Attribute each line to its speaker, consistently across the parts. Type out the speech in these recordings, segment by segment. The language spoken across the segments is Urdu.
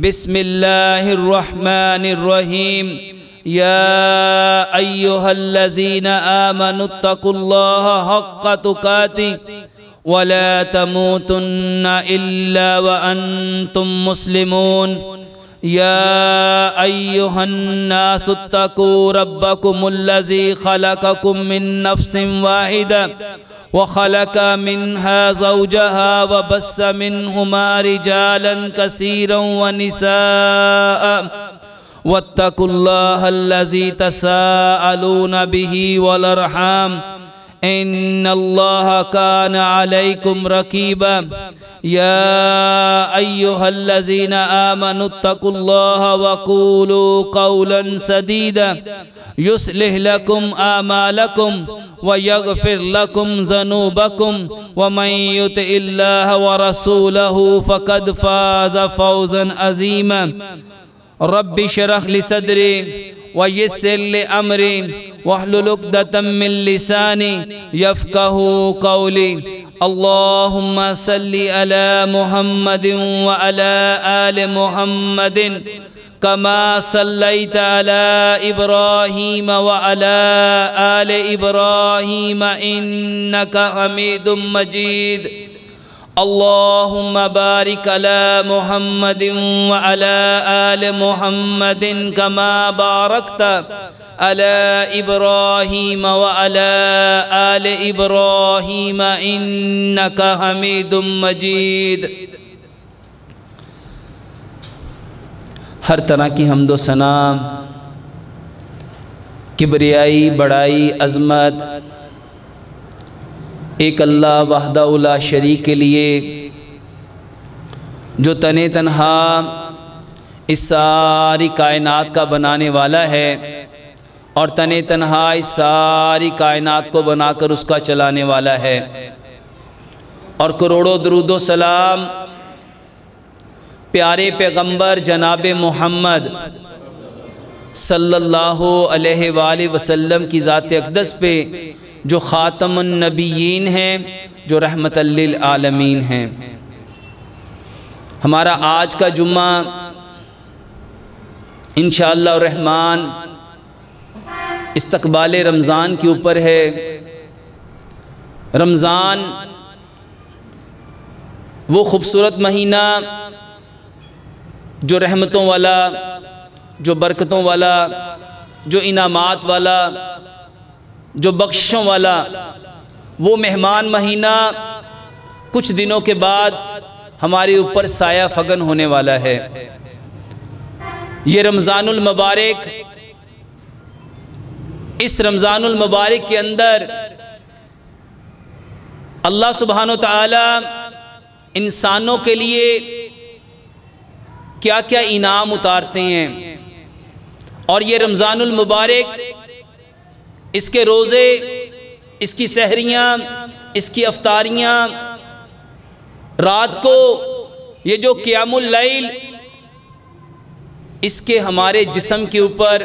Speaker 1: بسم اللہ الرحمن الرحیم یا ایہا الذین آمنوا اتقوا اللہ حق تقاتہ ولا تموتن الا وانتم مسلمون یا ایہا الناس اتقوا ربکم الذی خلقکم من نفس واحدہ وخلق منها زوجها وبث منهما رجالا كثيرا ونساء واتقوا الله الذي تساءلون به والأرحام إن الله كان عليكم رقيبا يا أيها الذين آمنوا اتقوا الله وقولوا قولا سديدا يصلح لكم أعمالكم ويغفر لكم ذنوبكم ومن يطع الله ورسوله فقد فاز فوزا عظيما رب اشرح لي صدري ويسر لي امري واحلل عقدة من لساني يفقهوا قولي اللهم صل على محمد وعلى آل محمد كما صليت على إبراهيم وعلى آل إبراهيم إنك حميد مجيد اللهم بارك على محمد وعلى آل محمد كما باركت على إبراهيم وعلى آل إبراهيم إنك حميد مجيد۔ ہر طرح کی حمد و ثنا، کبریائی، بڑائی، عظمت ایک اللہ وحدہ لا شریک کے لیے، جو تن تنہا اس ساری کائنات کا بنانے والا ہے اور تن تنہا اس ساری کائنات کو بنا کر اس کا چلانے والا ہے، اور کروڑوں درود و سلام پیارے پیغمبر جناب محمد صلی اللہ علیہ وآلہ وسلم کی ذات اقدس پہ، جو خاتم النبیین ہیں، جو رحمت للعالمین ہیں۔ ہمارا آج کا جمعہ انشاءاللہ الرحمن استقبال رمضان کے اوپر ہے۔ رمضان وہ خوبصورت مہینہ جو رحمتوں والا، جو برکتوں والا، جو انعامات والا، جو بخشوں والا، وہ مہمان مہینہ کچھ دنوں کے بعد ہمارے اوپر سایہ فگن ہونے والا ہے۔ یہ رمضان المبارک، اس رمضان المبارک کے اندر اللہ سبحانہ و تعالی انسانوں کے لیے کیا کیا انعام اتارتے ہیں، اور یہ رمضان المبارک، اس کے روزے، اس کی سحریاں، اس کی افطاریاں، رات کو یہ جو قیام اللیل، اس کے ہمارے جسم کے اوپر،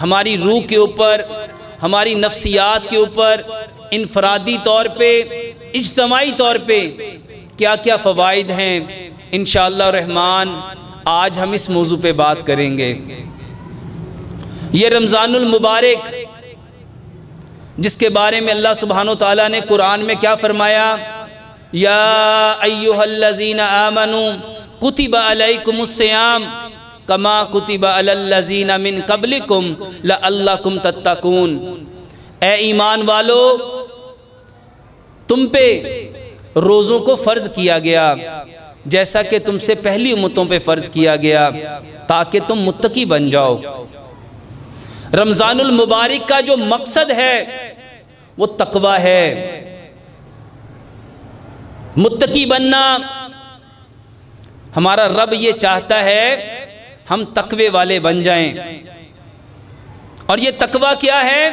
Speaker 1: ہماری روح کے اوپر، ہماری نفسیات کے اوپر انفرادی طور پہ، اجتماعی طور پہ کیا کیا فوائد ہیں، انشاءاللہ الرحمن آج ہم اس موضوع پہ بات کریں گے۔ یہ رمضان المبارک، جس کے بارے میں اللہ سبحانہ وتعالیٰ نے قرآن میں کیا فرمایا؟ یا ایہا الذین آمنوا کتب علیکم الصیام کما کتب علی الذین من قبلکم لعلکم تتقون۔ اے ایمان والو، تم پہ روزوں کو فرض کیا گیا جیسا کہ تم سے پہلی امتوں پہ فرض کیا گیا، تاکہ تم متقی بن جاؤ۔ رمضان المبارک کا جو مقصد ہے وہ تقوی ہے، متقی بننا۔ ہمارا رب یہ چاہتا ہے ہم تقوی والے بن جائیں، اور یہ تقوی کیا ہے؟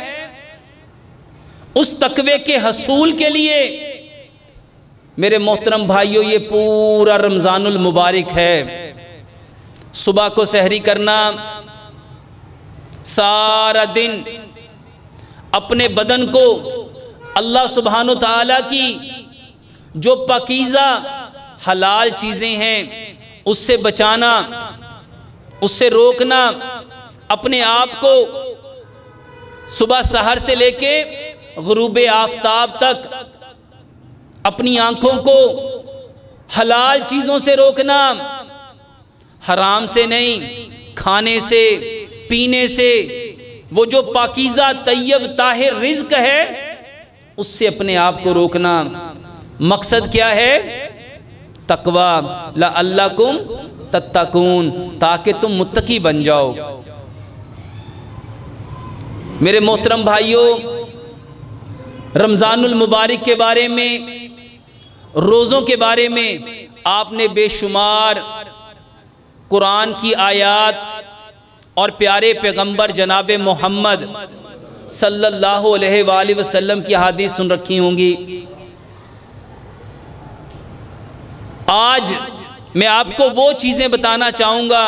Speaker 1: اس تقوی کے حصول کے لیے میرے محترم بھائیوں، یہ پورا رمضان المبارک ہے۔ صبح کو سحری کرنا، سارا دن اپنے بدن کو اللہ سبحانہ وتعالیٰ کی جو پاکیزہ حلال چیزیں ہیں اس سے بچانا، اس سے روکنا، اپنے آپ کو صبح سحر سے لے کے غروب آفتاب تک اپنی آنکھوں کو حلال چیزوں سے روکنا، حرام سے نہیں، کھانے سے، پینے سے، وہ جو پاکیزہ طیب طاہر رزق ہے اس سے اپنے آپ کو روکنا۔ مقصد کیا ہے؟ تقویٰ، لعلکم تتقون، تاکہ تم متقی بن جاؤ۔ میرے محترم بھائیوں، رمضان المبارک کے بارے میں، روزوں کے بارے میں آپ نے بے شمار قرآن کی آیات اور پیارے پیغمبر جناب محمد صلی اللہ علیہ وآلہ وسلم کی حدیث سن رکھی ہوں گی۔ آج میں آپ کو وہ چیزیں بتانا چاہوں گا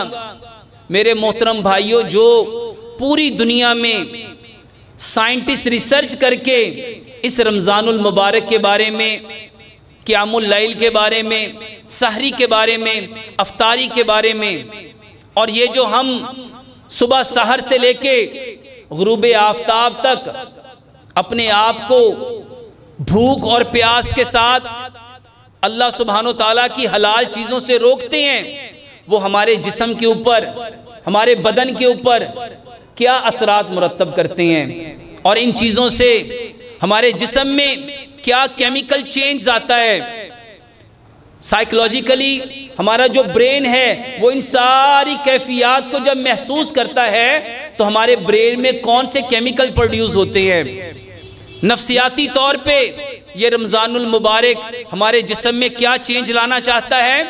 Speaker 1: میرے محترم بھائیوں، جو پوری دنیا میں سائنٹسٹ ریسرچ کر کے اس رمضان المبارک کے بارے میں، قیام اللیل کے بارے میں، سحری کے بارے میں، افطاری کے بارے میں، اور یہ جو ہم صبح سحر سے لے کے غروب آفتاب تک اپنے آپ کو بھوک اور پیاس کے ساتھ اللہ سبحانہ و تعالیٰ کی حلال چیزوں سے روکتے ہیں، وہ ہمارے جسم کے اوپر، ہمارے بدن کے اوپر کیا اثرات مرتب کرتے ہیں، اور ان چیزوں سے ہمارے جسم میں کیا کیمیکل چینج آتا ہے۔ سائیکلوجیکلی ہمارا جو برین ہے وہ ان ساری کیفیات کو جب محسوس کرتا ہے تو ہمارے برین میں کون سے کیمیکل پروڈیوس ہوتے ہیں۔ نفسیاتی طور پہ یہ رمضان المبارک ہمارے جسم میں کیا چینج لانا چاہتا ہے؟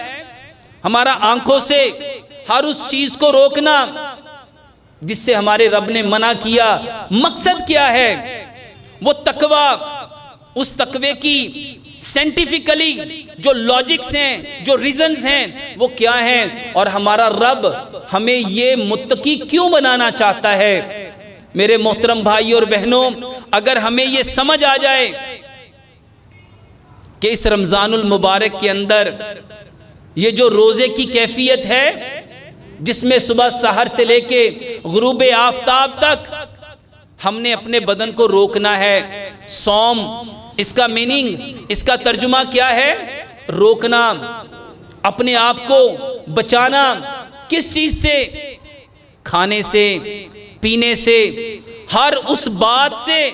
Speaker 1: ہمارا آنکھوں سے ہر اس چیز کو روکنا جس سے ہمارے رب نے منع کیا۔ مقصد کیا ہے؟ وہ تقویٰ، اس تقوی کی سائنٹیفکلی جو لاجکس ہیں، جو ریزنز ہیں، وہ کیا ہیں، اور ہمارا رب ہمیں یہ متقی کیوں بنانا چاہتا ہے۔ میرے محترم بھائی اور بہنوں، اگر ہمیں یہ سمجھ آ جائے کہ اس رمضان المبارک کے اندر یہ جو روزے کی کیفیت ہے، جس میں صبح سحر سے لے کے غروب آفتاب تک ہم نے اپنے بدن کو روکنا ہے۔ صوم، اس کا میننگ، اس کا ترجمہ کیا ہے؟ روکنا، اپنے آپ کو بچانا۔ کس چیز سے؟ کھانے سے، پینے سے، ہر اس بات سے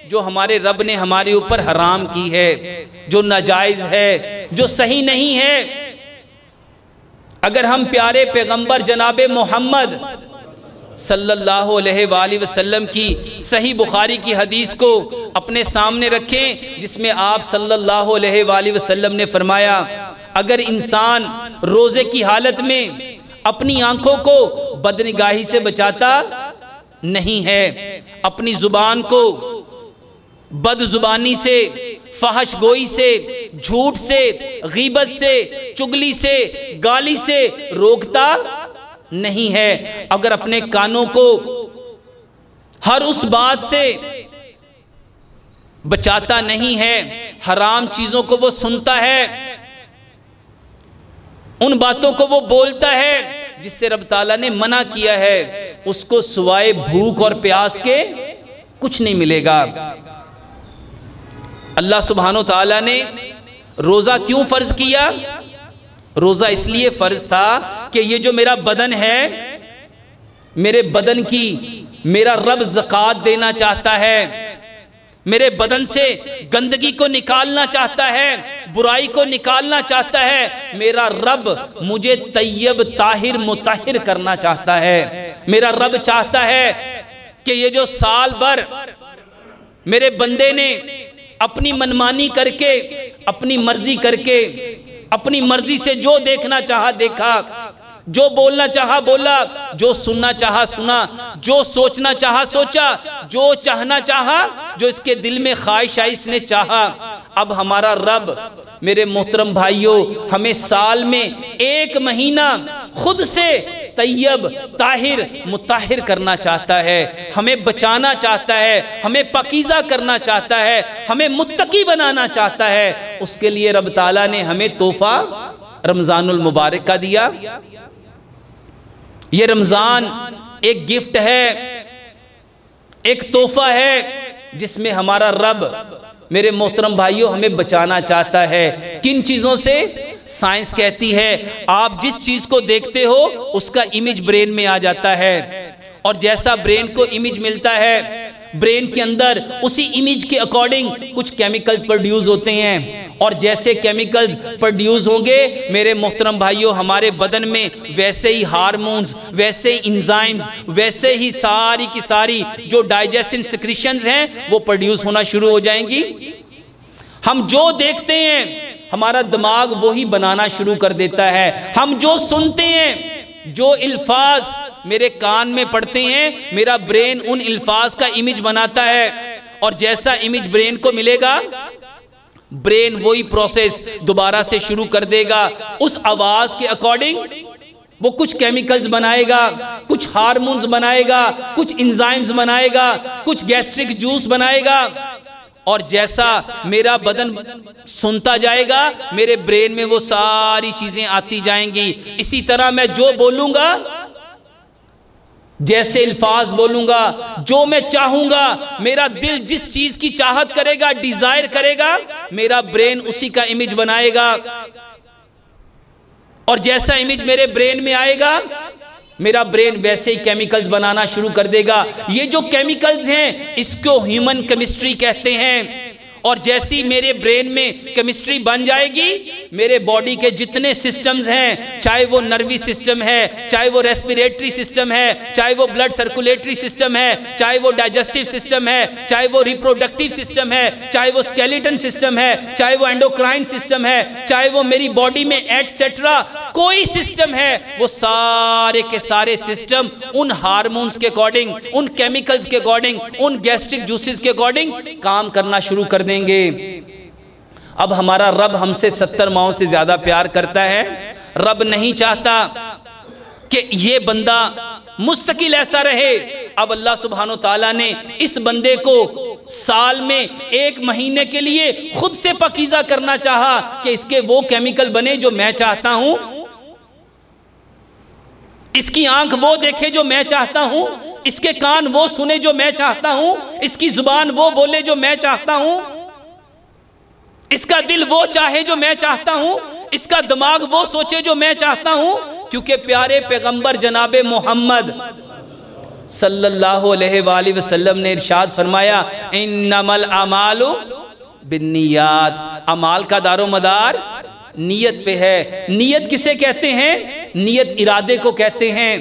Speaker 1: جو ہمارے رب نے ہمارے اوپر حرام کی ہے، جو ناجائز ہے، جو صحیح نہیں ہے۔ اگر ہم پیارے پیغمبر جناب محمد صلی اللہ علیہ وآلہ وسلم کی صحیح بخاری کی حدیث کو اپنے سامنے رکھیں، جس میں آپ صلی اللہ علیہ وآلہ وسلم نے فرمایا، اگر انسان روزے کی حالت میں اپنی آنکھوں کو بدنگاہی سے بچاتا نہیں ہے، اپنی زبان کو بد زبانی سے، فحش گوئی سے، جھوٹ سے، غیبت سے، چگلی سے، گالی سے روکتا نہیں ہے، اگر اپنے کانوں کو ہر اس بات سے بچاتا نہیں ہے، حرام چیزوں کو وہ سنتا ہے، ان باتوں کو وہ بولتا ہے جس سے رب تعالیٰ نے منع کیا ہے، اس کو سوائے بھوک اور پیاس کے کچھ نہیں ملے گا۔ اللہ سبحانہ وتعالیٰ نے روزہ کیوں فرض کیا؟ روزہ اس لیے فرض تھا کہ یہ جو میرا بدن ہے، میرے بدن کی میرا رب زکوٰۃ دینا چاہتا ہے، میرے بدن سے گندگی کو نکالنا چاہتا ہے، برائی کو نکالنا چاہتا ہے، میرا رب مجھے طیب طاہر مطہر کرنا چاہتا ہے۔ میرا رب چاہتا ہے کہ یہ جو سال بھر میرے بندے نے اپنی منمانی کر کے، اپنی مرضی کر کے، اپنی مرضی سے جو دیکھنا چاہا دیکھا، جو بولنا چاہا بولا، جو سننا چاہا سنا، جو سوچنا چاہا سوچا، جو چاہنا چاہا، جو اس کے دل میں خواہش آئی اس نے چاہا۔ اب ہمارا رب میرے محترم بھائیوں ہمیں سال میں ایک مہینہ خود سے طیب طاہر مطہر کرنا چاہتا ہے، ہمیں بچانا چاہتا ہے، ہمیں پاکیزہ کرنا چاہتا ہے، ہمیں متقی بنانا چاہتا ہے۔ اس کے لیے رب تعالیٰ نے ہمیں تحفہ رمضان المبارک کا دیا۔ یہ رمضان ایک گفٹ ہے، ایک تحفہ ہے جس میں ہمارا رب میرے محترم بھائیوں ہمیں بچانا چاہتا ہے۔ کن چیزوں سے؟ سائنس کہتی ہے آپ جس چیز کو دیکھتے ہو اس کا امیج برین میں آ جاتا ہے، اور جیسا برین کو امیج ملتا ہے برین کے اندر اسی امیج کے اکارڈنگ کچھ کیمیکل پروڈیوس ہوتے ہیں، اور جیسے کیمیکل پروڈیوس ہوں گے میرے محترم بھائیوں ہمارے بدن میں ویسے ہی ہارمونز، ویسے ہی انزائمز، ویسے ہی ساری کی ساری جو ڈائجیشن سیکریشنز ہیں وہ پروڈیوس ہونا شروع ہو جائیں گی۔ ہم جو دیکھتے ہیں ہمارا دماغ وہی بنانا شروع کر دیتا ہے، ہم جو سنتے ہیں، جو الفاظ میرے کان میں پڑتے ہیں میرا برین ان الفاظ کا امیج بناتا ہے، اور جیسا امیج برین کو ملے گا برین وہی پروسیس دوبارہ سے شروع کر دے گا، اس آواز کے اکارڈنگ وہ کچھ کیمیکلز بنائے گا، کچھ ہارمونز بنائے گا، کچھ انزائمز بنائے گا، کچھ گیسٹرک جوس بنائے گا، اور جیسا میرا بدن سنتا جائے گا میرے برین میں وہ ساری چیزیں آتی جائیں گی۔ اسی طرح میں جو بولوں گا، جیسے الفاظ بولوں گا، جو میں چاہوں گا، میرا دل جس چیز کی چاہت کرے گا، ڈیزائر کرے گا، میرا برین اسی کا امیج بنائے گا، اور جیسا امیج میرے برین میں آئے گا میرا برین ویسے ہی کیمیکلز بنانا شروع کر دے گا۔ یہ جو کیمیکلز ہیں اس کو ہیومن کیمسٹری کہتے ہیں، اور جیسی میرے برین میں کیمسٹری بن جائے گی میرے باڈی کے جتنے سسٹمز ہیں، چاہے وہ نروی سسٹم ہے، چاہے وہ ریسپیریٹری سسٹم ہے، چاہے وہ بلڈ سرکولیٹری سسٹم ہے، چاہے وہ ڈائجسٹیو سسٹم ہے، چاہے وہ ریپروڈکٹیو سسٹم ہے، چاہے وہ اسکیلیٹن سسٹم ہے، چاہے وہ اینڈوکرائن سسٹم ہے، چاہے وہ میری باڈی میں ایٹسیٹرا کوئی سسٹم ہے، وہ سارے کے سارے سسٹم ان ہارمونز کے اکارڈنگ، ان کیمیکلز کے اکارڈنگ، ان گیسٹرک جوسز کے اکارڈنگ کام کرنا شروع کر دیں گے۔ اب ہمارا رب ہم سے 70 ماؤں سے زیادہ پیار کرتا ہے۔ رب نہیں چاہتا کہ یہ بندہ مستقل ایسا رہے۔ اب اللہ سبحانہ وتعالی نے اس بندے کو سال میں 1 مہینے کے لیے خود سے پاکیزہ کرنا چاہا کہ اس کے وہ کیمیکل بنے جو میں چاہتا ہوں، اس کی آنکھ وہ دیکھے جو میں چاہتا ہوں، اس کے کان وہ سنے جو میں چاہتا ہوں، اس کی زبان وہ بولے جو میں چاہتا ہوں، اس کا دل وہ چاہے جو میں چاہتا ہوں، اس کا دماغ وہ سوچے جو میں چاہتا ہوں، کیونکہ پیارے پیغمبر جناب محمد صلی اللہ علیہ وآلہ وسلم نے ارشاد فرمایا انما الاعمال بالنیات، اعمال کا دار و مدار نیت پہ ہے۔ نیت کسے کہتے ہیں؟ نیت ارادے کو کہتے ہیں،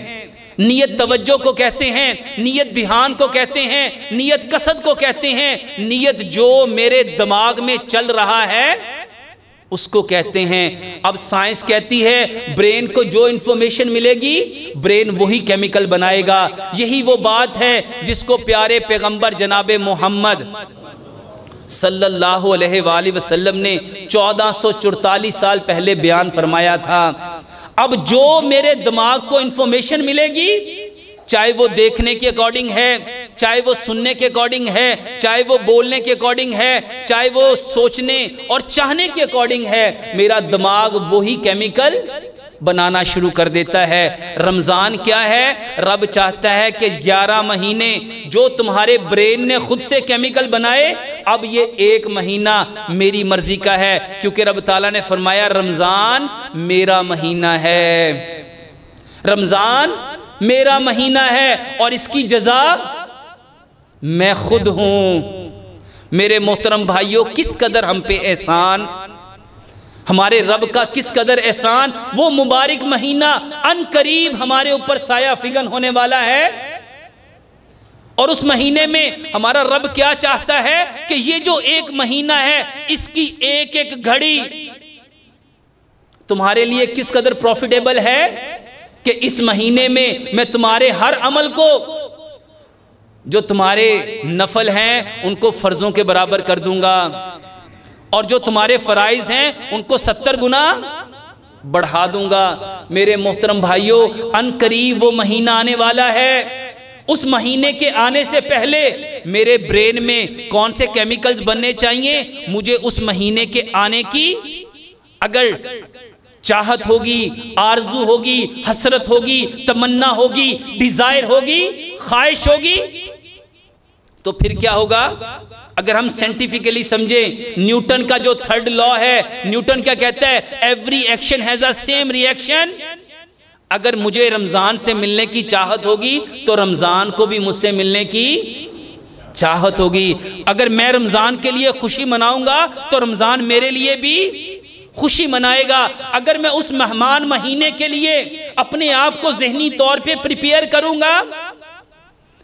Speaker 1: نیت توجہ کو کہتے ہیں، نیت دھیان کو کہتے ہیں، نیت قصد کو کہتے ہیں، نیت جو میرے دماغ میں چل رہا ہے اس کو کہتے ہیں۔ اب سائنس کہتی ہے برین کو جو انفارمیشن ملے گی برین وہی کیمیکل بنائے گا۔ یہی وہ بات ہے جس کو پیارے پیغمبر جناب محمد صلی اللہ علیہ وآلہ وسلم نے 1444 سال پہلے بیان فرمایا تھا۔ اب جو میرے دماغ کو انفارمیشن ملے گی، چاہے وہ دیکھنے کے اکارڈنگ ہے، چاہے وہ سننے کے اکارڈنگ ہے، چاہے وہ بولنے کے اکارڈنگ ہے، چاہے وہ سوچنے اور چاہنے کے اکارڈنگ ہے، میرا دماغ وہی کیمیکل بنانا شروع کر دیتا ہے۔ رمضان کیا ہے؟ رب چاہتا ہے کہ 11 مہینے جو تمہارے برین نے خود سے کیمیکل بنائے، اب یہ 1 مہینہ میری مرضی کا ہے، کیونکہ رب تعالیٰ نے فرمایا رمضان میرا مہینہ ہے، رمضان میرا مہینہ ہے اور اس کی جزا میں خود ہوں۔ میرے محترم بھائیوں، کس قدر ہم پہ احسان، ہمارے رب کا کس قدر احسان، وہ مبارک مہینہ ان قریب ہمارے اوپر سایہ فگن ہونے والا ہے، اور اس مہینے میں ہمارا رب کیا چاہتا ہے کہ یہ جو 1 مہینہ ہے اس کی ایک ایک گھڑی تمہارے لیے کس قدر پروفیٹیبل ہے کہ اس مہینے میں میں تمہارے ہر عمل کو، جو تمہارے نفل ہیں ان کو فرضوں کے برابر کر دوں گا، اور جو تمہارے فرائض ہیں ان کو 70 گنا بڑھا دوں گا۔ میرے محترم بھائیوں، ان قریب وہ مہینہ آنے والا ہے، اس مہینے کے آنے سے پہلے میرے برین میں کون سے کیمیکلز بننے چاہیے، مجھے اس مہینے کے آنے کی اگر چاہت ہوگی، آرزو ہوگی، حسرت ہوگی، تمنا ہوگی، ڈیزائر ہوگی، خواہش ہوگی، تو پھر کیا ہوگا؟ اگر ہم سائنٹیفکلی سمجھیں، نیوٹن کا جو تھرڈ لا ہے، نیوٹن کیا کہتا ہے؟ Every action has a same reaction. اگر مجھے رمضان سے ملنے کی چاہت ہوگی تو رمضان کو بھی مجھ سے ملنے کی چاہت ہوگی۔ اگر میں رمضان کے لیے خوشی مناؤں گا تو رمضان میرے لیے بھی خوشی منائے گا۔ اگر میں اس مہمان مہینے کے لیے اپنے آپ کو ذہنی طور پہ پریپیئر کروں گا،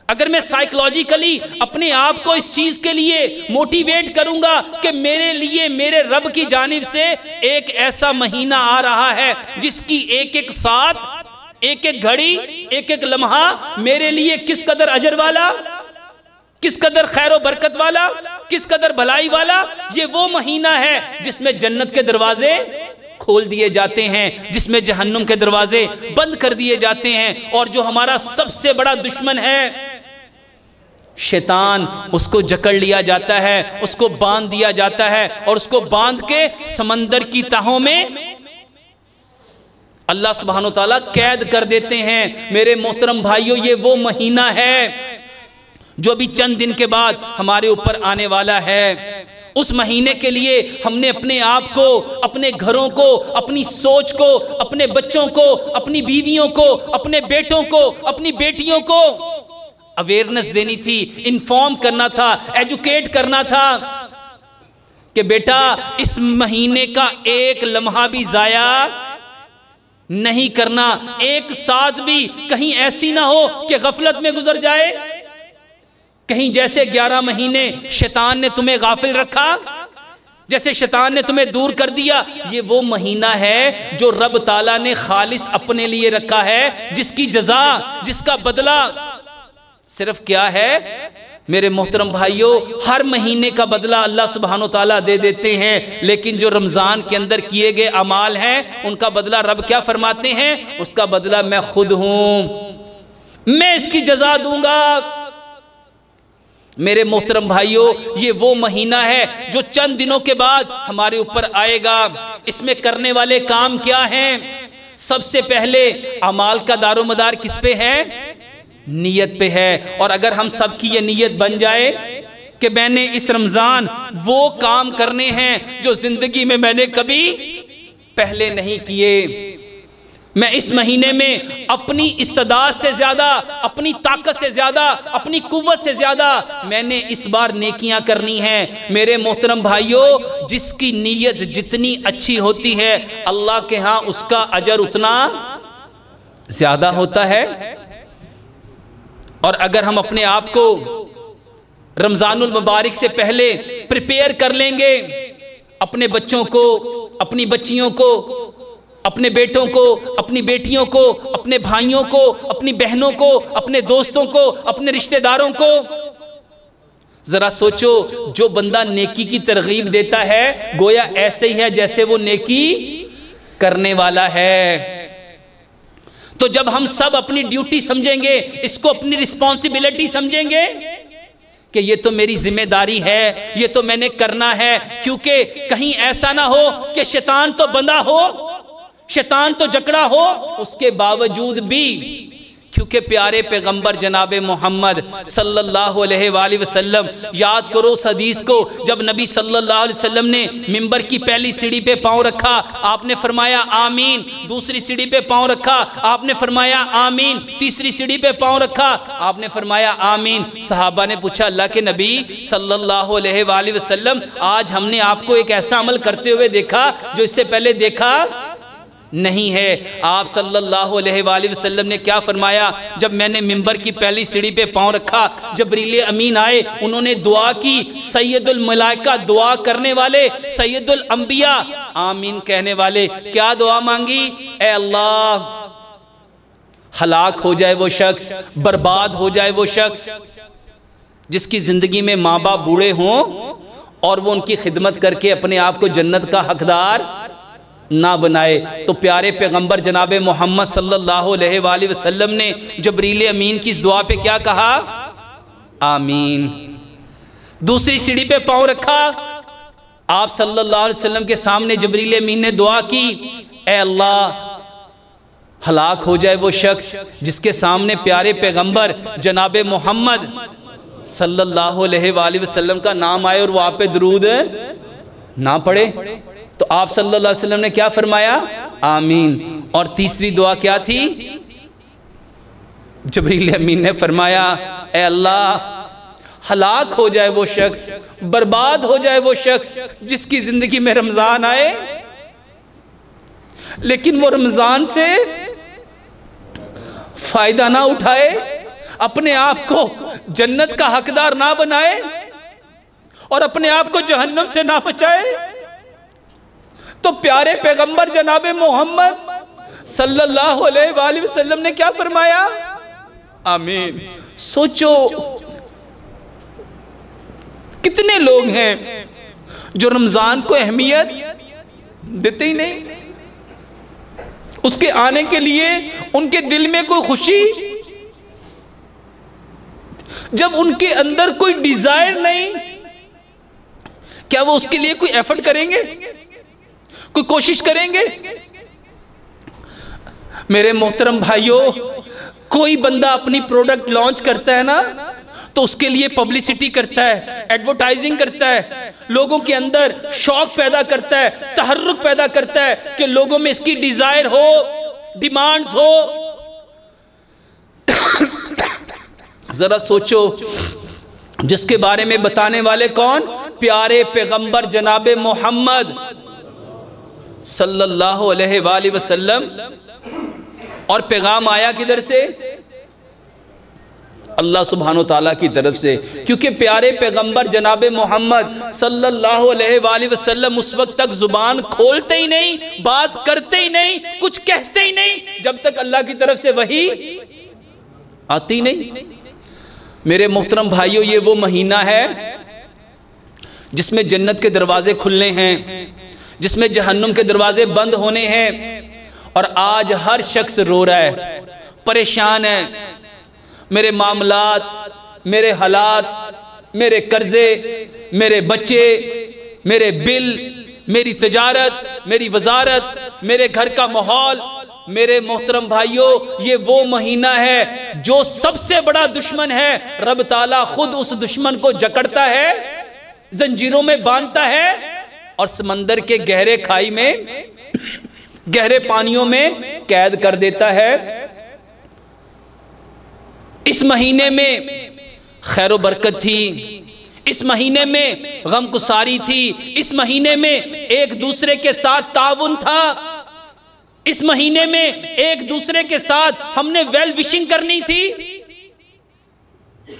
Speaker 1: اگر میں سائیکولوجیکلی اپنے آپ کو اس چیز کے لیے موٹیویٹ کروں گا کہ میرے لیے میرے رب کی جانب سے ایک ایسا مہینہ آ رہا ہے جس کی ایک ایک ساتھ، ایک ایک گھڑی، ایک ایک لمحہ میرے لیے کس قدر اجر والا، کس قدر خیر و برکت والا، کس قدر بھلائی والا، یہ وہ مہینہ ہے جس میں جنت کے دروازے کھول دیے جاتے ہیں، جس میں جہنم کے دروازے بند کر دیے جاتے ہیں، اور جو ہمارا سب سے بڑا دشمن ہے شیطان، اس کو جکڑ لیا جاتا ہے، اس کو باندھ دیا جاتا ہے، اور اس کو باندھ کے سمندر کی تہوں میں اللہ سبحانہ وتعالیٰ قید کر دیتے ہیں۔ میرے محترم بھائیو، یہ وہ مہینہ ہے جو ابھی چند دن کے بعد ہمارے اوپر آنے والا ہے۔ اس مہینے کے لیے ہم نے اپنے آپ کو، اپنے گھروں کو، اپنی سوچ کو، اپنے بچوں کو، اپنی بیویوں کو، اپنے بیٹوں کو، اپنی بیٹیوں کو اویئرنس دینی تھی، انفارم کرنا تھا، ایجوکیٹ کرنا تھا کہ بیٹا اس مہینے کا ایک لمحہ بھی ضائع نہیں کرنا، ایک ساتھ بھی کہیں ایسی نہ ہو کہ غفلت میں گزر جائے۔ کہیں جیسے 11 مہینے شیطان نے تمہیں غافل رکھا، جیسے شیطان نے تمہیں دور کر دیا، یہ وہ مہینہ ہے جو رب تعالیٰ نے خالص اپنے لیے رکھا ہے، جس کی جزا، جس کا بدلہ صرف کیا ہے؟ میرے محترم بھائیوں، ہر مہینے کا بدلہ اللہ سبحانہ وتعالیٰ دے دیتے ہیں، لیکن جو رمضان کے اندر کیے گئے اعمال ہیں ان کا بدلہ رب کیا فرماتے ہیں؟ اس کا بدلہ میں خود ہوں، میں اس کی جزا دوں گا۔ میرے محترم بھائیوں، یہ وہ مہینہ ہے جو چند دنوں کے بعد ہمارے اوپر آئے گا۔ اس میں کرنے والے کام کیا ہیں؟ سب سے پہلے اعمال کا دار و مدار کس پہ ہے؟ نیت پہ ہے۔ اور اگر ہم سب کی یہ نیت بن جائے کہ میں نے اس رمضان وہ کام کرنے ہیں جو زندگی میں میں نے کبھی پہلے نہیں کیے، میں اس مہینے میں اپنی استعداد سے زیادہ، اپنی طاقت سے زیادہ، اپنی قوت سے زیادہ میں نے اس بار نیکیاں کرنی ہیں۔ میرے محترم بھائیوں، جس کی نیت جتنی اچھی ہوتی ہے اللہ کے ہاں اس کا اجر اتنا زیادہ ہوتا ہے۔ اور اگر ہم اپنے آپ کو رمضان المبارک سے پہلے پریپیئر کر لیں گے، اپنے بچوں کو، اپنی بچیوں کو، اپنے بیٹوں کو، اپنی بیٹیوں کو، اپنے بھائیوں کو، اپنی بہنوں کو، اپنے دوستوں کو، اپنے رشتہ داروں کو، ذرا سوچو، جو بندہ نیکی کی ترغیب دیتا ہے گویا ایسے ہی ہے جیسے وہ نیکی کرنے والا ہے۔ تو جب ہم سب اپنی ڈیوٹی سمجھیں گے، اس کو اپنی رسپانسبلٹی سمجھیں گے کہ یہ تو میری ذمہ داری ہے، یہ تو میں نے کرنا ہے، کیونکہ کہیں ایسا نہ ہو کہ شیطان تو بندہ ہو، شیطان تو جکڑا ہو، اس کے باوجود بھی کیونکہ پیارے پیغمبر جناب محمد صلی اللہ علیہ وآلہ وسلم، یاد کرو اس حدیث کو، جب نبی صلی اللہ علیہ وسلم نے منبر کی پہلی سیڑھی پہ پاؤں رکھا آپ نے فرمایا آمین، دوسری سیڑھی پہ پاؤں رکھا آپ نے فرمایا آمین، تیسری سیڑھی پہ پاؤں رکھا آپ نے فرمایا آمین۔ صحابہ نے پوچھا اللہ کے نبی صلی اللہ علیہ وآلہ وسلم، آج ہم نے آپ کو ایک ایسا عمل کرتے ہوئے دیکھا جو اس سے پہلے دیکھا نہیں ہے۔ آپ صلی اللہ علیہ وآلہ وسلم نے کیا فرمایا؟ جب میں نے منبر کی پہلی سیڑھی پہ پاؤں رکھا، جبریل امین آئے، انہوں نے دعا کی، سید الملائکہ دعا کرنے والے، سید الانبیاء آمین کہنے والے، کیا دعا مانگی؟ اے اللہ، ہلاک ہو جائے وہ شخص، برباد ہو جائے وہ شخص جس کی زندگی میں ماں باپ بوڑھے ہوں اور وہ ان کی خدمت کر کے اپنے آپ کو جنت کا حقدار نہ بنائے۔ تو پیارے پیغمبر جناب محمد صلی اللہ علیہ وآلہ وسلم نے جبریل امین کی اس دعا پہ کیا کہا؟ آمین۔ دوسری سیڑھی پہ پاؤں رکھا، آپ صلی اللہ علیہ وسلم کے سامنے جبریل امین نے دعا کی، اے اللہ ہلاک ہو جائے وہ شخص جس کے سامنے پیارے پیغمبر جناب محمد صلی اللہ علیہ وآلہ وسلم کا نام آئے اور وہ آپ پہ درود نہ پڑھے۔ تو آپ صلی اللہ علیہ وسلم نے کیا فرمایا؟ آمین۔ اور تیسری دعا کیا تھی؟ جبریل امین نے فرمایا اے اللہ ہلاک ہو جائے وہ شخص، برباد ہو جائے وہ شخص جس کی زندگی میں رمضان آئے لیکن وہ رمضان سے فائدہ نہ اٹھائے، اپنے آپ کو جنت کا حقدار نہ بنائے اور اپنے آپ کو جہنم سے نہ بچائے۔ تو پیارے پیغمبر جناب محمد صلی اللہ علیہ وآلہ وسلم نے کیا فرمایا؟ آمین۔ سوچو کتنے لوگ ہیں جو رمضان کو اہمیت دیتے ہی نہیں، اس کے آنے کے لیے ان کے دل میں کوئی خوشی، جب ان کے اندر کوئی ڈیزائر نہیں، کیا وہ اس کے لیے کوئی ایفرٹ کریں گے، کوئی کوشش کریں گے؟ میرے محترم بھائیوں، کوئی بندہ اپنی پروڈکٹ لانچ کرتا ہے نا تو اس کے لیے پبلسٹی کرتا ہے، ایڈورٹائزنگ کرتا ہے، لوگوں کے اندر شوق پیدا کرتا ہے، تحرک پیدا کرتا ہے کہ لوگوں میں اس کی ڈیزائر ہو، ڈیمانڈز ہو۔ ذرا سوچو جس کے بارے میں بتانے والے کون؟ پیارے پیغمبر جناب محمد صلی اللہ علیہ وآلہ وسلم۔ اور پیغام آیا کدھر سے؟ اللہ سبحانہ وتعالیٰ کی طرف سے، کیونکہ پیارے پیغمبر جناب محمد صلی اللہ علیہ وآلہ وسلم اس وقت تک زبان کھولتے ہی نہیں، بات کرتے ہی نہیں، کچھ کہتے ہی نہیں جب تک اللہ کی طرف سے وحی آتی نہیں۔ میرے محترم بھائیوں، یہ وہ مہینہ ہے جس میں جنت کے دروازے کھلنے ہیں، جس میں جہنم کے دروازے بند ہونے ہیں، اور آج ہر شخص رو رہا ہے، پریشان ہے۔ میرے معاملات، میرے حالات، میرے قرضے، میرے بچے، میرے بل، میری تجارت، میری وزارت، میرے گھر کا ماحول۔ میرے محترم بھائیوں، یہ وہ مہینہ ہے جو سب سے بڑا دشمن ہے۔ رب تعالیٰ خود اس دشمن کو جکڑتا ہے، زنجیروں میں باندھتا ہے اور سمندر کے گہرے کھائی میں، گہرے پانیوں میں قید کر دیتا ہے۔ اس مہینے میں خیر و برکت تھی، اس مہینے میں غم گساری تھی، اس مہینے میں ایک دوسرے کے ساتھ تعاون تھا، اس مہینے میں ایک دوسرے کے ساتھ ہم نے ویل وشنگ کرنی تھی۔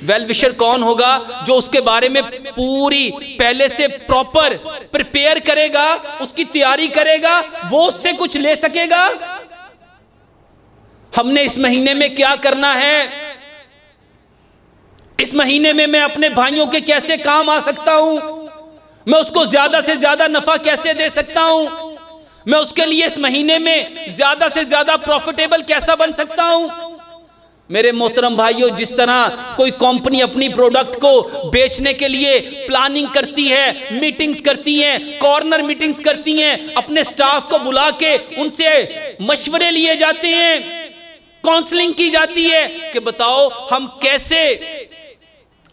Speaker 1: ویل وشر کون ہوگا؟ جو اس کے بارے میں پوری پہلے سے پراپر پریپیئر کرے گا، اس کی تیاری کرے گا، وہ اس سے کچھ لے سکے گا۔ ہم نے اس مہینے میں کیا کرنا ہے؟ اس مہینے میں میں اپنے بھائیوں کے کیسے کام آ سکتا ہوں؟ میں اس کو زیادہ سے زیادہ نفع کیسے دے سکتا ہوں؟ میں اس کے لیے اس مہینے میں زیادہ سے زیادہ پروفیٹیبل کیسا بن سکتا ہوں؟ میرے محترم بھائیوں، جس طرح کوئی کمپنی اپنی پروڈکٹ کو بیچنے کے لیے پلاننگ کرتی ہے، میٹنگز کرتی ہیں، کارنر میٹنگز کرتی ہیں، اپنے سٹاف کو بلا کے ان سے مشورے لیے جاتے ہیں، کاؤنسلنگ کی جاتی ہے کہ بتاؤ ہم کیسے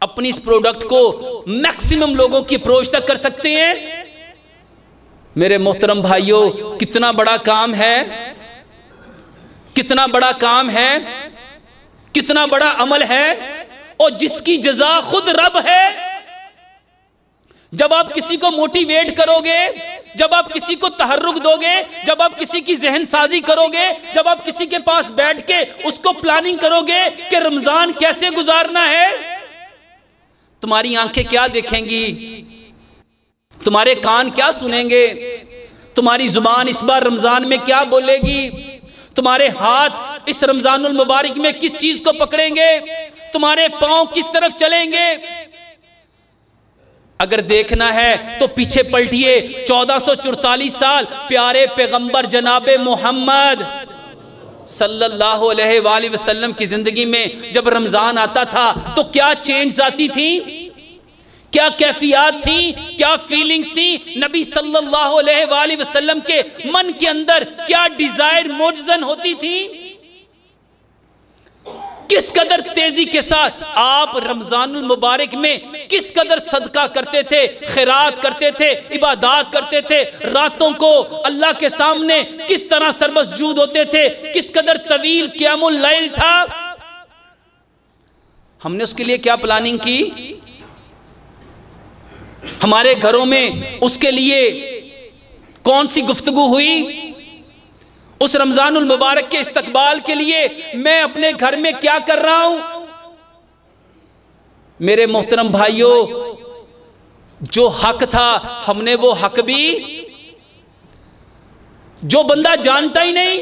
Speaker 1: اپنی اس پروڈکٹ کو میکسیمم لوگوں کی اپروچ تک کر سکتے ہیں۔ میرے محترم بھائیوں، کتنا بڑا کام ہے، کتنا بڑا کام ہے، کتنا بڑا عمل ہے، اور جس کی جزا خود رب ہے۔ جب آپ کسی کو موٹیویٹ کرو گے، جب آپ کسی کو تحرک دو گے، جب آپ کسی کی ذہن سازی کرو گے، جب آپ کسی کے پاس بیٹھ کے اس کو پلاننگ کرو گے کہ رمضان کیسے گزارنا ہے، تمہاری آنکھیں کیا دیکھیں گی، تمہارے کان کیا سنیں گے، تمہاری زبان اس بار رمضان میں کیا بولے گی، تمہارے ہاتھ اس رمضان المبارک میں کس چیز کو پکڑیں گے، تمہارے پاؤں کس طرف چلیں گے۔ اگر دیکھنا ہے تو پیچھے پلٹیے 1444 سال پیارے پیغمبر جناب محمد صلی اللہ علیہ وآلہ وسلم کی زندگی میں جب رمضان آتا تھا تو کیا چینجز آتی تھیں، کیا کیفیات تھیں، کیا فیلنگز تھیں، نبی صلی اللہ علیہ وآلہ وسلم کے من کے اندر کیا ڈیزائر موجزن ہوتی تھی، کس قدر تیزی کے ساتھ آپ رمضان المبارک میں کس قدر صدقہ کرتے تھے، خیرات کرتے تھے، عبادات کرتے تھے، راتوں کو اللہ کے سامنے کس طرح سرمسجود ہوتے تھے، کس قدر طویل قیام اللیل تھا۔ ہم نے اس کے لیے کیا پلاننگ کی، ہمارے گھروں میں اس کے لیے کون سی گفتگو ہوئی، اس رمضان المبارک کے استقبال کے لیے میں اپنے گھر میں کیا کر رہا ہوں۔ میرے محترم بھائیوں، جو حق تھا ہم نے وہ حق بھی، جو بندہ جانتا ہی نہیں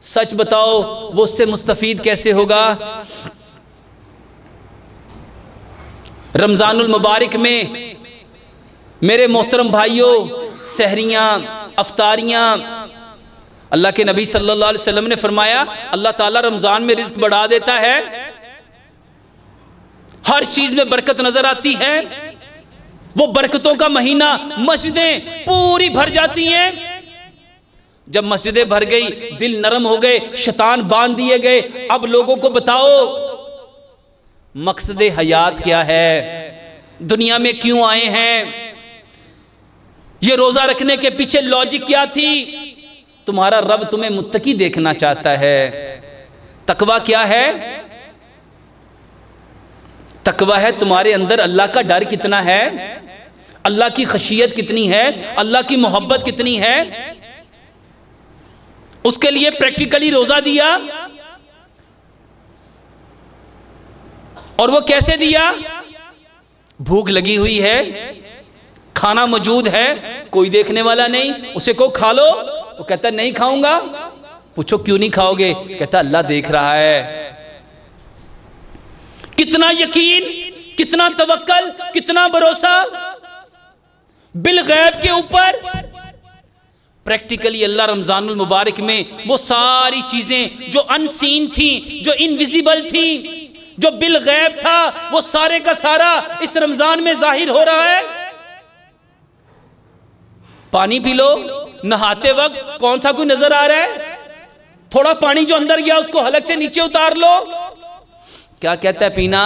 Speaker 1: سچ بتاؤ وہ اس سے مستفید کیسے ہوگا۔ رمضان المبارک میں میرے محترم بھائیوں سحریاں، افطاریاں، اللہ کے نبی صلی اللہ علیہ وسلم نے فرمایا اللہ تعالیٰ رمضان میں رزق بڑھا دیتا ہے، ہر چیز میں برکت نظر آتی ہے، وہ برکتوں کا مہینہ، مسجدیں پوری بھر جاتی ہیں۔ جب مسجدیں بھر گئی دل نرم ہو گئے، شیطان باندھ دیے گئے، اب لوگوں کو بتاؤ مقصد حیات کیا ہے، دنیا میں کیوں آئے ہیں، یہ روزہ رکھنے کے پیچھے لاجک کیا تھی۔ تمہارا رب تمہیں متقی دیکھنا چاہتا ہے۔ تقوی کیا ہے؟ تقوی ہے تمہارے اندر اللہ کا ڈر کتنا ہے، اللہ کی خشیت کتنی ہے، اللہ کی محبت کتنی ہے۔ اس کے لیے پریکٹیکلی روزہ دیا، اور وہ کیسے دیا؟ بھوک لگی ہوئی ہے، کھانا موجود ہے، کوئی دیکھنے والا نہیں، اسے کو کھا لو، وہ کہتا ہے نہیں کھاؤں گا، پوچھو کیوں نہیں کھاؤ گے، کہتا ہے اللہ دیکھ رہا ہے۔ کتنا یقین، کتنا توکل، کتنا بھروسہ بالغیب کے اوپر۔ پریکٹیکلی اللہ رمضان المبارک میں وہ ساری چیزیں جو ان سین تھیں، جو انویزیبل تھیں، جو بالغیب تھا، وہ سارے کا سارا اس رمضان میں ظاہر ہو رہا ہے۔ پانی پی لو، نہاتے وقت کون سا کوئی نظر آ رہا ہے؟ تھوڑا پانی جو اندر گیا اس کو حلق سے نیچے اتار لو، کیا کہتا ہے پینا؟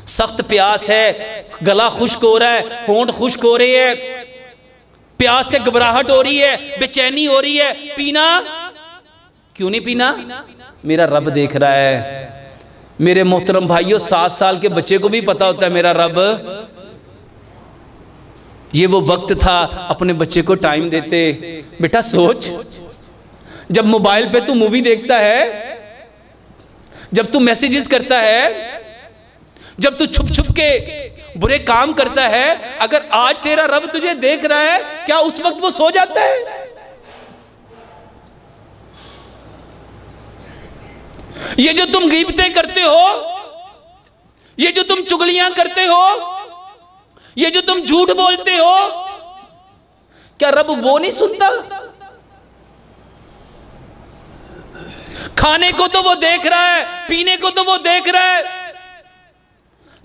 Speaker 1: سخت پیاس ہے، گلا خشک ہو رہا ہے، ہونٹ خشک ہو رہی ہے، پیاس سے گھبراہٹ ہو رہی ہے، بے چینی ہو رہی ہے، پینا؟ کیوں نہیں پینا؟ میرا رب دیکھ رہا ہے۔ میرے محترم بھائیوں 7 سال کے بچے کو بھی پتا ہوتا ہے میرا رب۔ یہ وہ وقت تھا اپنے بچے کو ٹائم دیتے، بیٹا سوچ، جب موبائل پہ تو مووی دیکھتا ہے، جب تو میسیجز کرتا ہے، جب تو چھپ چھپ کے برے کام کرتا ہے، اگر آج تیرا رب تجھے دیکھ رہا ہے کیا اس وقت وہ سو جاتا ہے؟ یہ جو تم غیبتیں کرتے ہو، یہ جو تم چغلیاں کرتے ہو، یہ جو تم جھوٹ بولتے ہو، کیا رب وہ نہیں سنتا؟ کھانے کو تو وہ دیکھ رہا ہے، پینے کو تو وہ دیکھ رہا ہے،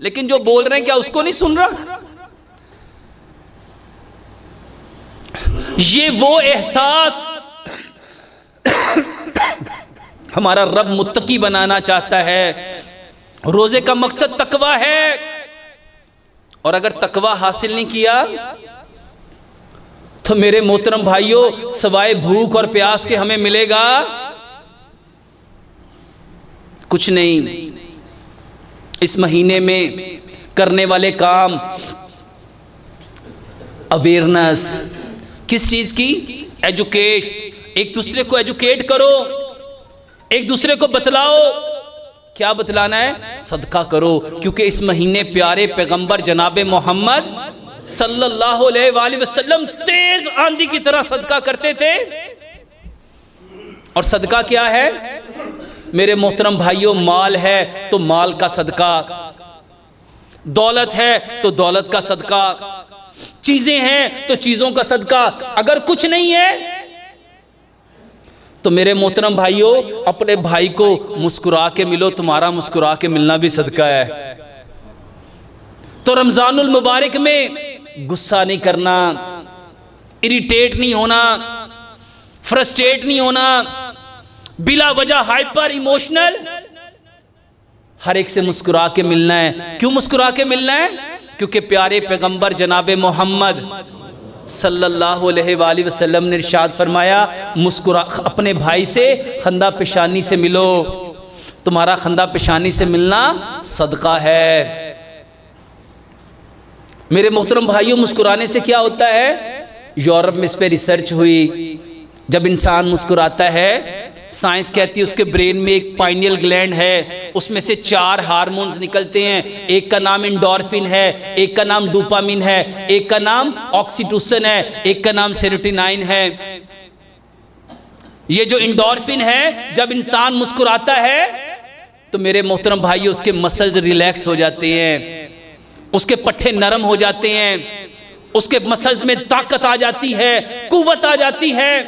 Speaker 1: لیکن جو بول رہے ہیں کیا اس کو نہیں سن رہا؟ یہ وہ احساس ہمارا رب متقی بنانا چاہتا ہے۔ روزے کا مقصد تقوی ہے، اور اگر تقوی حاصل نہیں کیا تو میرے محترم بھائیوں سوائے بھوک اور پیاس کے ہمیں ملے گا کچھ نہیں۔ اس مہینے میں کرنے والے کام، اویئرنس، کس چیز کی؟ ایجوکیٹ، ایک دوسرے کو ایجوکیٹ کرو، ایک دوسرے کو بتلاؤ۔ کیا بتلانا ہے؟ صدقہ کرو، کیونکہ اس مہینے پیارے پیغمبر جناب محمد صلی اللہ علیہ وآلہ وسلم تیز آندھی کی طرح صدقہ کرتے تھے۔ اور صدقہ کیا ہے میرے محترم بھائیوں؟ مال ہے تو مال کا صدقہ، دولت ہے تو دولت کا صدقہ، چیزیں ہیں تو چیزوں کا صدقہ۔ اگر کچھ نہیں ہے تو میرے محترم بھائیوں اپنے بھائی کو مسکرا کے ملو، تمہارا مسکرا کے ملنا بھی صدقہ ہے۔ تو رمضان المبارک میں غصہ نہیں کرنا، اریٹیٹ نہیں ہونا، فرسٹریٹ نہیں ہونا، بلا وجہ ہائپر ایموشنل، ہر ایک سے مسکرا کے ملنا ہے۔ کیوں مسکرا کے ملنا ہے؟ کیونکہ پیارے پیغمبر جناب محمد صلی اللہ علیہ وآلہ وسلم نے ارشاد فرمایا، اپنے بھائی سے خندہ پیشانی سے ملو، تمہارا خندہ پیشانی سے ملنا صدقہ ہے۔ میرے محترم بھائیوں، مسکرانے سے کیا ہوتا ہے؟ یورپ میں اس پہ ریسرچ ہوئی، جب انسان مسکراتا ہے، سائنس کہتی ہے اس کے برین میں ایک پائنیل گلینڈ ہے، اس میں سے 4 ہارمونز نکلتے ہیں، ایک کا نام انڈورفن ہے، ایک کا نام ڈوپامین ہے، ایک کا نام آکسیٹوسن ہے، ایک کا نام سیروٹونین ہے۔ یہ جو انڈورفن ہے، جب انسان مسکراتا ہے تو میرے محترم بھائیو اس کے مسلز ریلیکس ہو جاتے ہیں، اس کے پٹھے نرم ہو جاتے ہیں، اس کے مسلز میں طاقت آ جاتی ہے، قوت آ جاتی ہے۔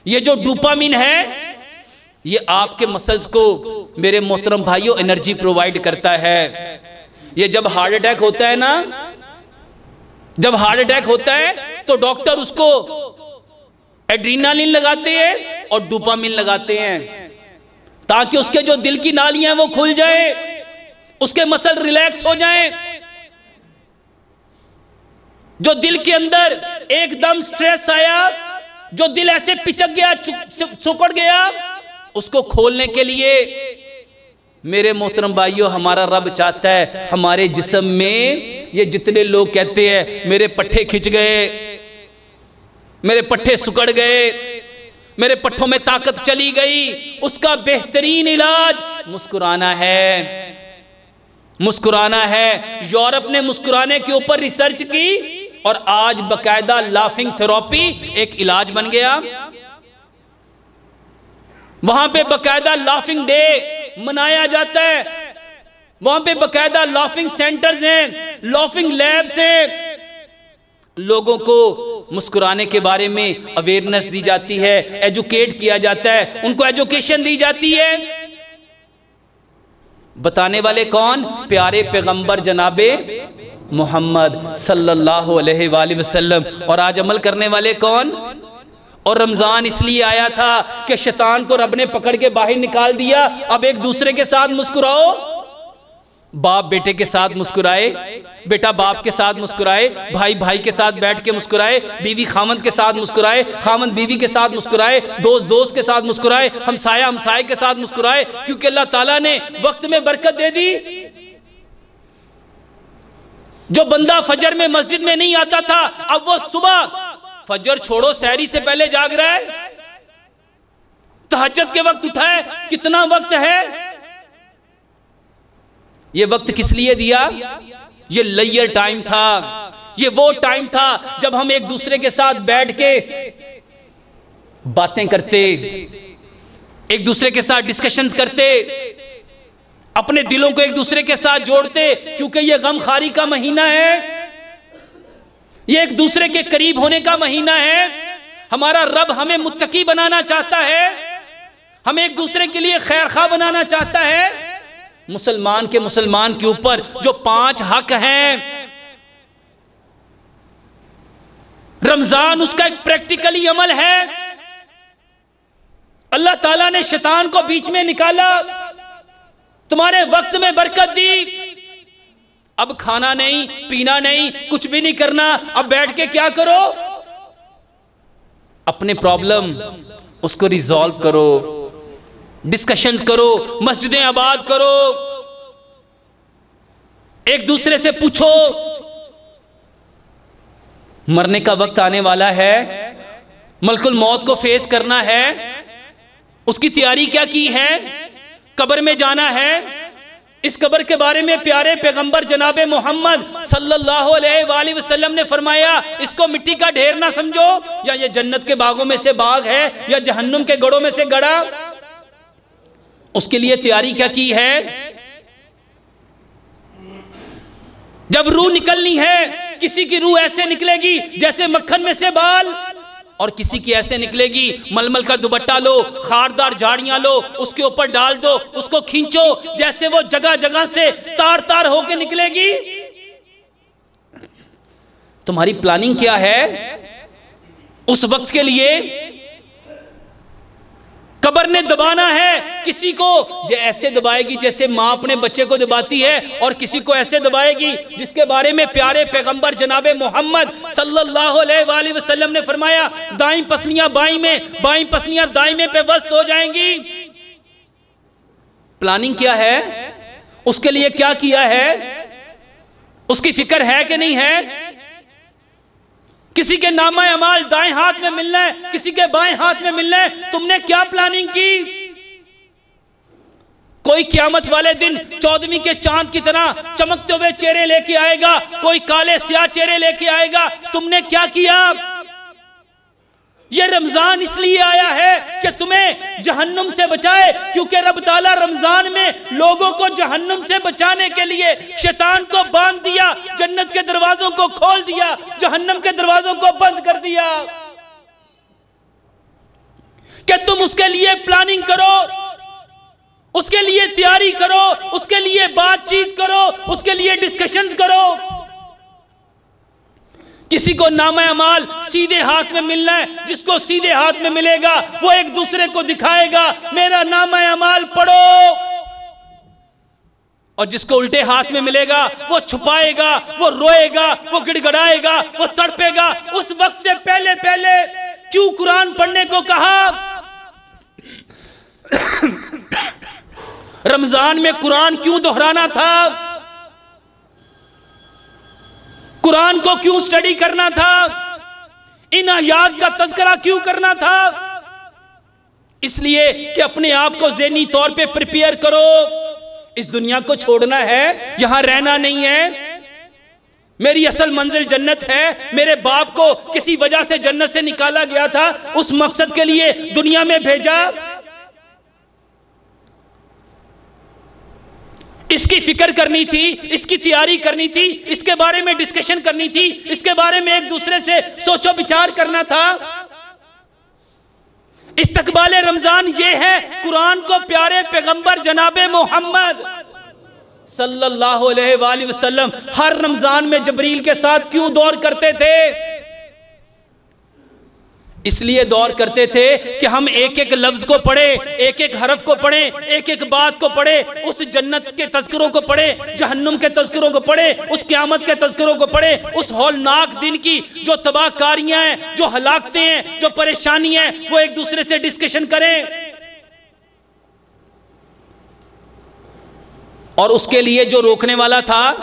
Speaker 1: یہ جو ڈوپامین ہے، یہ آپ کے مسلز کو میرے محترم بھائیو انرجی پرووائیڈ کرتا ہے۔ یہ جب ہارٹ اٹیک ہوتا ہے نا، جب ہارٹ اٹیک ہوتا ہے تو ڈاکٹر اس کو ایڈرینالین لگاتے ہیں اور ڈوپامین لگاتے ہیں تاکہ اس کے جو دل کی نالیاں وہ کھل جائیں، اس کے مسل ریلیکس ہو جائیں۔ جو دل کے اندر ایک دم سٹریس آیا، جو دل ایسے پچک گیا، سکڑ گیا، اس کو کھولنے کے لیے میرے محترم بھائیو ہمارا رب چاہتا ہے ہمارے جسم میں یہ جتنے لوگ کہتے ہیں میرے پٹھے کھچ گئے، میرے پٹھے سکڑ گئے، میرے پٹھوں میں طاقت چلی گئی، اس کا بہترین علاج مسکرانا ہے، مسکرانا ہے۔ یورپ نے مسکرانے کے اوپر ریسرچ کی اور آج باقاعدہ لافنگ تھراپی ایک علاج بن گیا۔ وہاں پہ باقاعدہ لافنگ ڈے منایا جاتا ہے، وہاں پہ باقاعدہ لافنگ سینٹرز ہیں، لافنگ لیبز ہیں، لوگوں کو مسکرانے کے بارے میں اویئرنس دی جاتی ہے، ایجوکیٹ کیا جاتا ہے، ان کو ایجوکیشن دی جاتی ہے۔ بتانے والے کون؟ پیارے پیغمبر جناب محمد صلی اللہ علیہ وآلہ وسلم۔ اور آج عمل کرنے والے کون؟ اور رمضان اس لیے آیا تھا کہ شیطان کو رب نے پکڑ کے باہر نکال دیا۔ اب ایک دوسرے کے ساتھ مسکراؤ، باپ بیٹے کے ساتھ مسکرائے، بیٹا باپ کے ساتھ مسکرائے، بھائی بھائی کے ساتھ بیٹھ کے مسکرائے، بیوی خامند کے ساتھ مسکرائے، خامند بیوی کے ساتھ مسکرائے، دوست دوست کے ساتھ مسکرائے، ہمسایہ ہمسائے کے ساتھ مسکرائے، کیونکہ اللہ تعالیٰ نے وقت میں برکت دے دی۔ جو بندہ فجر میں مسجد میں نہیں آتا تھا، اب وہ صبح فجر چھوڑو سحری سے پہلے جاگ رہا ہے، تہجد کے وقت اٹھا ہے۔ کتنا وقت ہے؟ یہ وقت کس لیے دیا؟ یہ لیئر ٹائم تھا، یہ وہ ٹائم تھا جب ہم ایک دوسرے کے ساتھ بیٹھ کے باتیں کرتے، ایک دوسرے کے ساتھ ڈسکشنز کرتے، اپنے دلوں کو ایک دوسرے کے ساتھ جوڑتے، کیونکہ یہ غم خاری کا مہینہ ہے، یہ ایک دوسرے کے قریب ہونے کا مہینہ ہے۔ ہمارا رب ہمیں متقی بنانا چاہتا ہے، ہمیں ایک دوسرے کے لیے خیر خواہ بنانا چاہتا ہے۔ مسلمان کے اوپر جو 5 حق ہیں، رمضان اس کا ایک پریکٹیکلی عمل ہے۔ اللہ تعالیٰ نے شیطان کو بیچ میں نکالا، تمہارے وقت میں برکت دی، اب کھانا نہیں پینا نہیں کچھ بھی نہیں کرنا، اب بیٹھ کے کیا کرو؟ اپنے پرابلم اس کو ریزالو کرو، ڈسکشنز کرو، مسجدیں آباد کرو، ایک دوسرے سے پوچھو۔ مرنے کا وقت آنے والا ہے، ملک الموت کو فیس کرنا ہے، اس کی تیاری کیا کی ہے؟ قبر میں جانا ہے۔ اس قبر کے بارے میں پیارے پیغمبر جناب محمد صلی اللہ علیہ وآلہ وسلم نے فرمایا، اس کو مٹی کا ڈھیر نہ سمجھو، یا یہ جنت کے باغوں میں سے باغ ہے یا جہنم کے گڑھوں میں سے گڑھا۔ اس کے لیے تیاری کیا کی ہے؟ جب روح نکلنی ہے، کسی کی روح ایسے نکلے گی جیسے مکھن میں سے بال، اور کسی کی ایسے نکلے گی ململ کا دوپٹہ لو، خاردار جھاڑیاں لو، اس کے اوپر ڈال دو، اس کو کھینچو، جیسے وہ جگہ جگہ سے تار تار ہو کے نکلے گی۔ تمہاری پلاننگ کیا ہے اس وقت کے لیے؟ قبر نے دبانا ہے کسی کو ایسے دبائے گی جیسے ماں اپنے بچے کو دباتی ہے، اور کسی کو ایسے دبائے گی جس کے بارے میں پیارے پیغمبر جناب محمد صلی اللہ علیہ وآلہ وسلم نے فرمایا دائیں پسلیاں بائیں میں، بائیں پسلیاں دائیں میں پہ وسط ہو جائیں گی۔ پلاننگ کیا ہے؟ اس کے لیے کیا کیا ہے؟ اس کی فکر ہے کہ نہیں ہے؟ کسی کے نامہ اعمال دائیں ہاتھ میں ملنا ہے، کسی کے بائیں ہاتھ میں ملنا ہے، تم نے کیا پلاننگ کی؟ کوئی قیامت والے دن 14ویں کے چاند کی طرح چمکتے ہوئے چہرے لے کے آئے گا، کوئی کالے سیاہ چہرے لے کے آئے گا، تم نے کیا کیا؟ یہ رمضان اس لیے آیا ہے کہ تمہیں جہنم سے بچائے، کیونکہ رب تعالیٰ رمضان میں لوگوں کو جہنم سے بچانے کے لیے شیطان کو باندھ دیا، جنت کے دروازوں کو کھول دیا، جہنم کے دروازوں کو بند کر دیا کہ تم اس کے لیے پلاننگ کرو، اس کے لیے تیاری کرو، اس کے لیے بات چیت کرو، اس کے لیے ڈسکشنز کرو۔ کسی کو نامہ اعمال سیدھے ہاتھ میں ملنا ہے، جس کو سیدھے ہاتھ میں ملے گا وہ ایک دوسرے کو دکھائے گا میرا نامہ اعمال پڑھو، اور جس کو الٹے ہاتھ میں ملے گا وہ چھپائے گا، وہ روئے گا، وہ گڑ گڑائے گا، وہ تڑپے گا۔ اس وقت سے پہلے کیوں قرآن پڑھنے کو کہا؟ رمضان میں قرآن کیوں دہرانا تھا؟ قرآن کو کیوں سٹڈی کرنا تھا؟ ان آیات کا تذکرہ کیوں کرنا تھا؟ اس لیے کہ اپنے آپ کو ذہنی طور پہ پریپیئر کرو، اس دنیا کو چھوڑنا ہے، یہاں رہنا نہیں ہے، میری اصل منزل جنت ہے، میرے باپ کو کسی وجہ سے جنت سے نکالا گیا تھا، اس مقصد کے لیے دنیا میں بھیجا۔ اس کی فکر کرنی تھی، اس کی تیاری کرنی تھی، اس کے بارے میں ڈسکشن کرنی تھی، اس کے بارے میں ایک دوسرے سے سوچ و بچار کرنا تھا۔ استقبال رمضان یہ ہے قرآن کو پیارے پیغمبر جناب محمد صلی اللہ علیہ وآلہ وسلم ہر رمضان میں جبریل کے ساتھ کیوں دور کرتے تھے؟ اس لیے دور کرتے تھے کہ ہم ایک ایک لفظ کو پڑھیں، ایک ایک حرف کو پڑھیں، ایک ایک بات کو پڑھیں، اس جنت کے تذکروں کو پڑھیں، جہنم کے تذکروں کو پڑھیں، اس قیامت کے تذکروں کو پڑھیں، اس ہولناک دن کی جو تباہ کاریاں ہیں، جو ہلاکتیں ہیں، جو پریشانیاں ہیں، وہ ایک دوسرے سے ڈسکشن کریں۔ اور اس کے لیے جو روکنے والا تھا،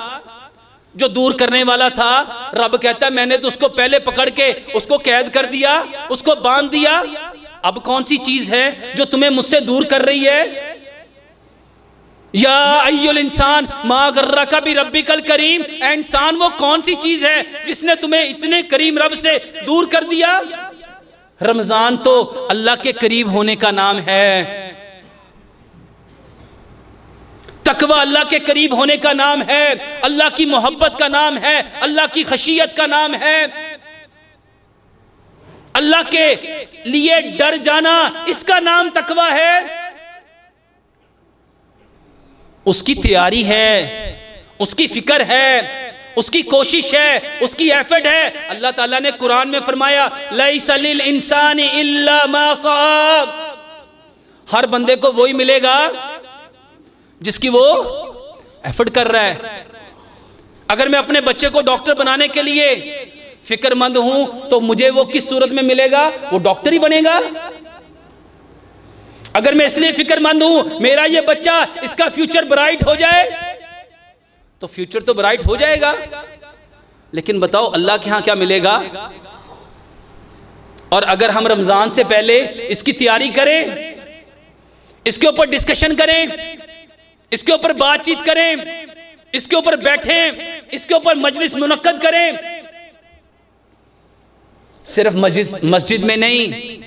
Speaker 1: جو دور کرنے والا تھا، رب کہتا ہے میں نے تو اس کو پہلے پکڑ کے اس کو قید کر دیا، اس کو باندھ دیا، اب کون سی چیز ہے جو تمہیں مجھ سے دور کر رہی ہے؟ یا ایھا الانسان ما غرک بربک الکریم، اے انسان وہ کون سی چیز ہے جس نے تمہیں اتنے کریم رب سے دور کر دیا؟ رمضان تو اللہ کے قریب ہونے کا نام ہے، تقوی اللہ کے قریب ہونے کا نام ہے، اللہ کی محبت کا نام ہے، اللہ کی خشیت کا نام ہے، اللہ کے لیے ڈر جانا، اس کا نام تقوی ہے۔ اس کی تیاری ہے، اس کی فکر ہے، اس کی کوشش ہے، اس کی ایفرٹ ہے۔ اللہ تعالیٰ نے قرآن میں فرمایا لیس للانسان الا ما سعی، ہر بندے کو وہی ملے گا جس کی وہ ایفرٹ کر رہا ہے۔ اگر میں اپنے بچے کو ڈاکٹر بنانے کے لیے فکر مند ہوں تو مجھے وہ کس صورت میں ملے گا؟ وہ ڈاکٹر ہی بنے گا۔ اگر میں اس لیے فکر مند ہوں میرا یہ بچہ اس کا فیوچر برائٹ ہو جائے تو فیوچر تو برائٹ ہو جائے گا، لیکن بتاؤ اللہ کے ہاں کیا ملے گا؟ اور اگر ہم رمضان سے پہلے اس کی تیاری کریں، اس کے اوپر ڈسکشن کریں، اس کے اوپر بات چیت کریں، اس کے اوپر بیٹھیں، اس کے اوپر مجلس منعقد کریں، صرف مسجد میں نہیں،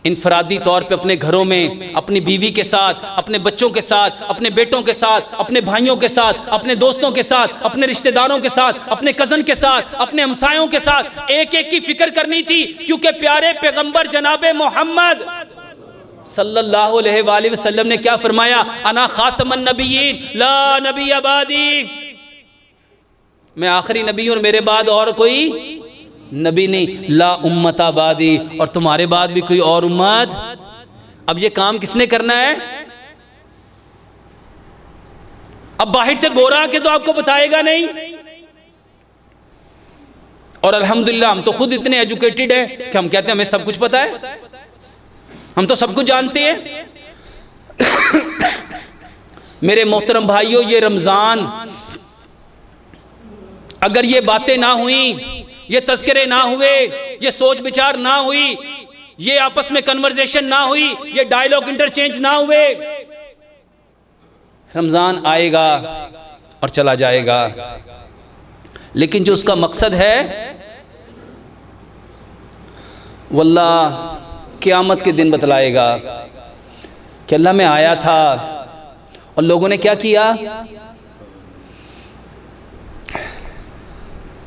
Speaker 1: انفرادی طور پہ اپنے گھروں میں اپنی بیوی کے ساتھ، اپنے بچوں کے ساتھ، اپنے بیٹوں کے ساتھ، اپنے بھائیوں کے ساتھ، اپنے دوستوں کے ساتھ، اپنے رشتہ داروں کے ساتھ، اپنے کزن کے ساتھ، اپنے ہمسایوں کے ساتھ ایک ایک کی فکر کرنی تھی، کیونکہ پیارے پیغمبر جناب محمد صلی اللہ علیہ وآلہ وسلم نے کیا فرمایا؟ انا خاتم النبیین لا نبی بعدی، میں آخری نبی ہوں اور میرے بعد اور کوئی نبی نہیں، لا امت آبادی، اور تمہارے بعد بھی کوئی اور امت۔ اب یہ کام کس نے کرنا ہے؟ اب باہر سے گورا کے تو آپ کو بتائے گا نہیں، اور الحمدللہ ہم تو خود اتنے ایجوکیٹڈ ہیں کہ ہم کہتے ہیں ہمیں سب کچھ پتا ہے، ہم تو سب کچھ جانتے ہیں۔ میرے محترم بھائیوں، یہ رمضان اگر یہ باتیں نہ ہوئیں، یہ تذکرے نہ ہوئے، یہ سوچ بچار نہ ہوئی، یہ آپس میں کنورزیشن نہ ہوئی، یہ ڈائیلاگ انٹرچینج نہ ہوئے، رمضان آئے گا اور چلا جائے گا۔ لیکن جو اس کا مقصد ہے، واللہ قیامت کے دن بتلائے گا کہ اللہ میں آیا تھا اور لوگوں نے کیا کیا۔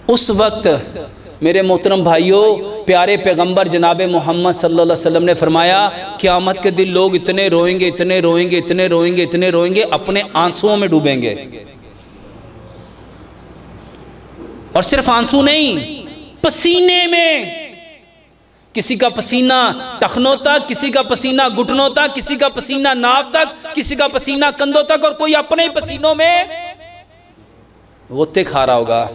Speaker 1: اس وقت میرے محترم بھائیوں، پیارے پیغمبر جناب محمد صلی اللہ علیہ وسلم نے فرمایا قیامت کے دن لوگ اتنے روئیں گے، اتنے روئیں گے، اتنے روئیں گے، اتنے روئیں گے، اپنے آنسوؤں میں ڈوبیں گے۔ اور صرف آنسو نہیں، پسینے میں، کسی کا پسینہ ٹخنوں تک، کسی کا پسینہ گھٹنوں تک، کسی کا پسینہ ناف تک، کسی کا پسینہ کندھوں تک، اور کوئی اپنے ہی پسینوں میں غوطے کھا رہا ہوگا۔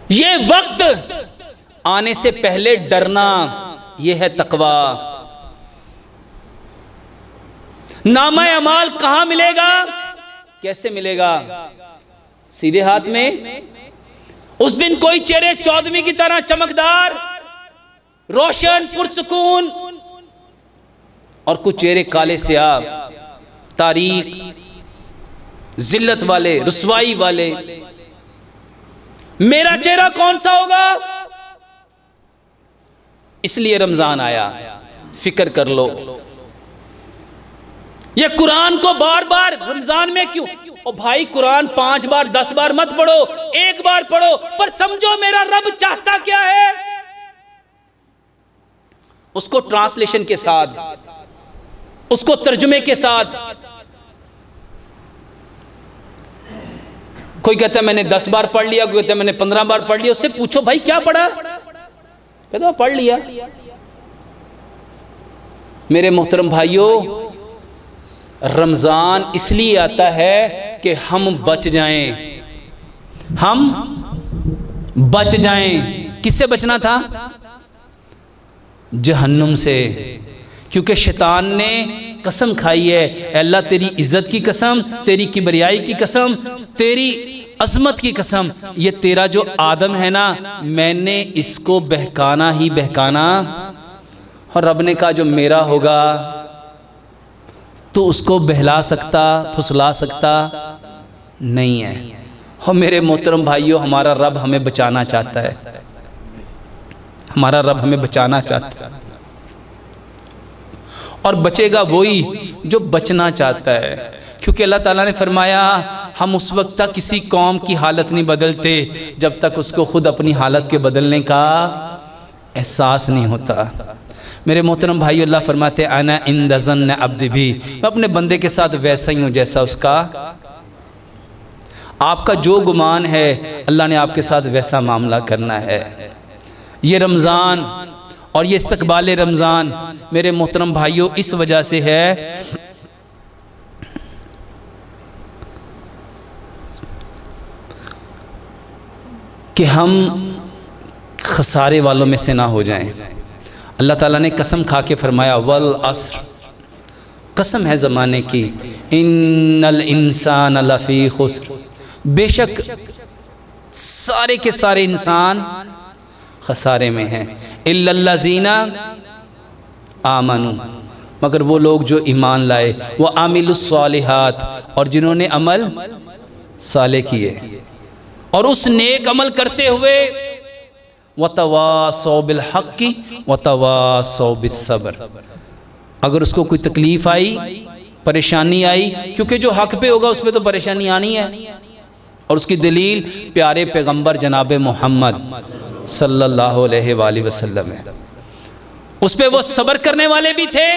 Speaker 1: یہ وقت آنے سے پہلے ڈرنا، یہ ہے تقوی۔ نامہ اعمال کہاں ملے گا؟ کیسے ملے گا؟ سیدھے ہاتھ میں؟ اس دن کوئی چہرے 14ویں کی طرح چمکدار، روشن، پرسکون، اور کچھ چہرے کالے سیاہ، تاریک، ذلت والے، رسوائی والے۔ میرا چہرہ کون سا ہوگا؟ اس لیے رمضان آیا، فکر کر لو۔ یہ قرآن کو بار بار رمضان میں کیوں؟ او بھائی قرآن 5 بار 10 بار مت پڑھو، 1 بار پڑھو، پر سمجھو میرا رب چاہتا کیا ہے، اس کو ٹرانسلیشن کے ساتھ، اس کو ترجمے کے ساتھ۔ کوئی کہتا ہے میں نے 10 بار پڑھ لیا، کوئی کہتا ہے میں نے 15 بار پڑھ لیا۔ اس سے پوچھو بھائی کیا پڑھا؟ کہتا ہے پڑھ لیا۔ میرے محترم بھائیوں، رمضان اس لیے آتا ہے کہ ہم بچ جائیں، ہم بچ جائیں۔ کس سے بچنا تھا؟ جہنم سے، کیونکہ شیطان نے قسم کھائی ہے، اے اللہ تیری عزت کی قسم، تیری کبریائی کی قسم، تیری عظمت کی قسم، یہ تیرا جو آدم ہے نا، میں نے اس کو بہکانا ہی بہکانا۔ اور رب نے کہا جو میرا ہوگا تو اس کو بہلا سکتا، پھسلا سکتا نہیں ہے۔ اور میرے محترم بھائیوں، ہمارا رب ہمیں بچانا چاہتا ہے، ہمارا رب ہمیں بچانا چاہتا ہے، اور بچے گا وہی جو بچنا چاہتا ہے۔ کیونکہ اللہ تعالیٰ نے فرمایا ہم اس وقت تک کسی قوم کی حالت نہیں بدلتے جب تک اس کو خود اپنی حالت کے بدلنے کا احساس نہیں ہوتا۔ میرے محترم بھائیو، اللہ فرماتے انا عند ظن عبدی بھی، میں اپنے بندے کے ساتھ ویسا ہی ہوں جیسا اس کا۔ آپ کا جو گمان ہے اللہ نے آپ کے ساتھ ویسا معاملہ کرنا ہے۔ یہ رمضان اور یہ استقبال رمضان میرے محترم بھائیوں اس وجہ سے ہے کہ ہم خسارے والوں میں سے نہ ہو جائیں۔ اللہ تعالیٰ نے قسم کھا کے فرمایا والعصر، قسم ہے زمانے کی، ان الانسان لفی خسر، بے شک سارے کے سارے انسان خسارے میں ہیں، الا الذین آمنوا، مگر وہ لوگ جو ایمان لائے، وعملوا الصالحات، اور جنہوں نے عمل صالح کیے، اور اس نیک عمل کرتے ہوئے وَتَوَاصَوْا بِالْحَقِّ وَتَوَاصَوْا بِالصَّبْرِ، اگر اس کو کوئی تکلیف آئی، پریشانی آئی، کیونکہ جو حق پہ ہوگا اس پہ تو پریشانی آنی ہے، اور اس کی دلیل پیارے پیغمبر جناب محمد صلی اللہ علیہ وآلہ وسلم ہے۔ اس پہ وہ صبر کرنے والے بھی تھے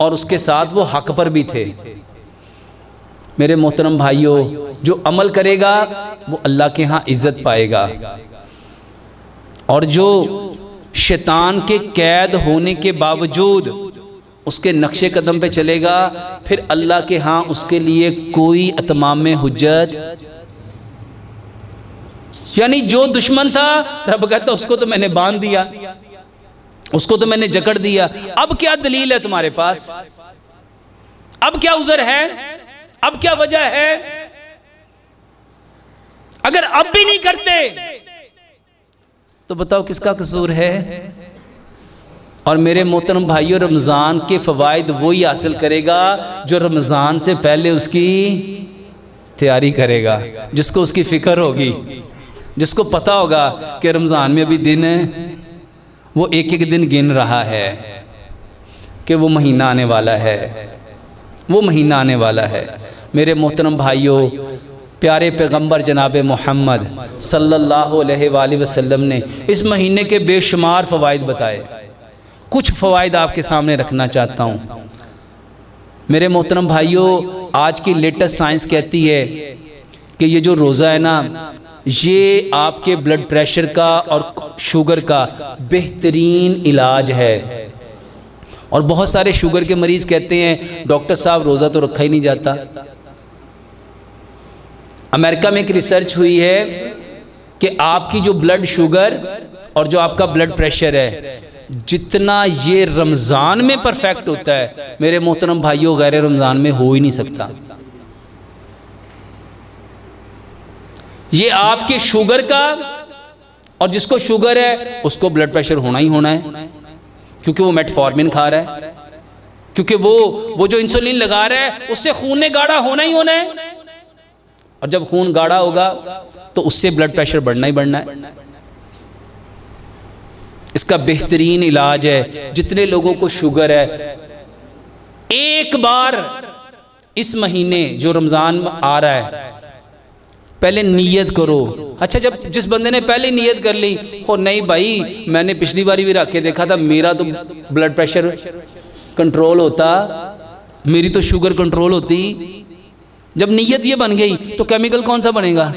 Speaker 1: اور اس کے ساتھ وہ حق پر بھی تھے۔ میرے محترم بھائیوں، جو عمل کرے گا وہ اللہ کے ہاں عزت پائے گا، اور جو شیطان کے قید ہونے کے باوجود اس کے نقش قدم پہ چلے گا، پھر اللہ کے ہاں اس کے لیے کوئی اتمام حجت، یعنی جو دشمن تھا رب کہتا اس کو تو میں نے باندھ دیا، اس کو تو میں نے جکڑ دیا، اب کیا دلیل ہے تمہارے پاس؟ اب کیا عذر ہے؟ اب کیا وجہ ہے؟ اگر اب بھی نہیں کرتے تو بتاؤ کس کا قصور ہے؟ اور میرے محترم بھائیو، رمضان کے فوائد وہی حاصل کرے گا جو رمضان سے پہلے اس کی تیاری کرے گا، جس کو اس کی فکر ہوگی، جس کو پتا ہوگا کہ رمضان میں ابھی دن وہ ایک ایک دن گن رہا ہے کہ وہ مہینہ آنے والا ہے، وہ مہینہ آنے والا ہے۔ میرے محترم بھائیو، پیارے پیغمبر جناب محمد صلی اللہ علیہ وآلہ وسلم نے اس مہینے کے بے شمار فوائد بتائے، کچھ فوائد آپ کے سامنے رکھنا چاہتا ہوں۔ میرے محترم بھائیو، آج کی لیٹسٹ سائنس کہتی ہے کہ یہ جو روزہ ہے نا، یہ آپ کے بلڈ پریشر کا اور شوگر کا بہترین علاج ہے، اور بہت سارے شوگر کے مریض کہتے ہیں ڈاکٹر صاحب روزہ تو رکھا ہی نہیں جاتا۔ امریکہ میں ایک ریسرچ ہوئی ہے کہ آپ کی جو بلڈ شوگر اور جو آپ کا بلڈ پریشر ہے، جتنا یہ رمضان میں پرفیکٹ ہوتا ہے، میرے محترم بھائیوں غیر رمضان میں ہو ہی نہیں سکتا۔ یہ آپ کے شوگر کا، اور جس کو شوگر ہے اس کو بلڈ پریشر ہونا ہی ہونا ہے، کیونکہ وہ میٹفارمین کھا رہا ہے، کیونکہ وہ جو انسولین لگا رہا ہے اس سے خون نے گاڑھا ہونا ہی ہونا ہے، اور جب خون گاڑھا ہوگا تو اس سے بلڈ پریشر بڑھنا ہی بڑھنا ہے۔ اس کا بہترین علاج ہے، جتنے لوگوں کو شوگر ہے، ایک بار اس مہینے جو رمضان آ رہا ہے پہلے نیت کرو۔ اچھا، جس بندے نے پہلے نیت کر لی، نہیں بھائی میں نے پچھلی باری بھی رکھ کے دیکھا تھا، میرا تو بلڈ پریشر کنٹرول ہوتا، میری تو شوگر کنٹرول ہوتی، جب نیت یہ بن گئی تو کیمیکل کون سا بنے گا؟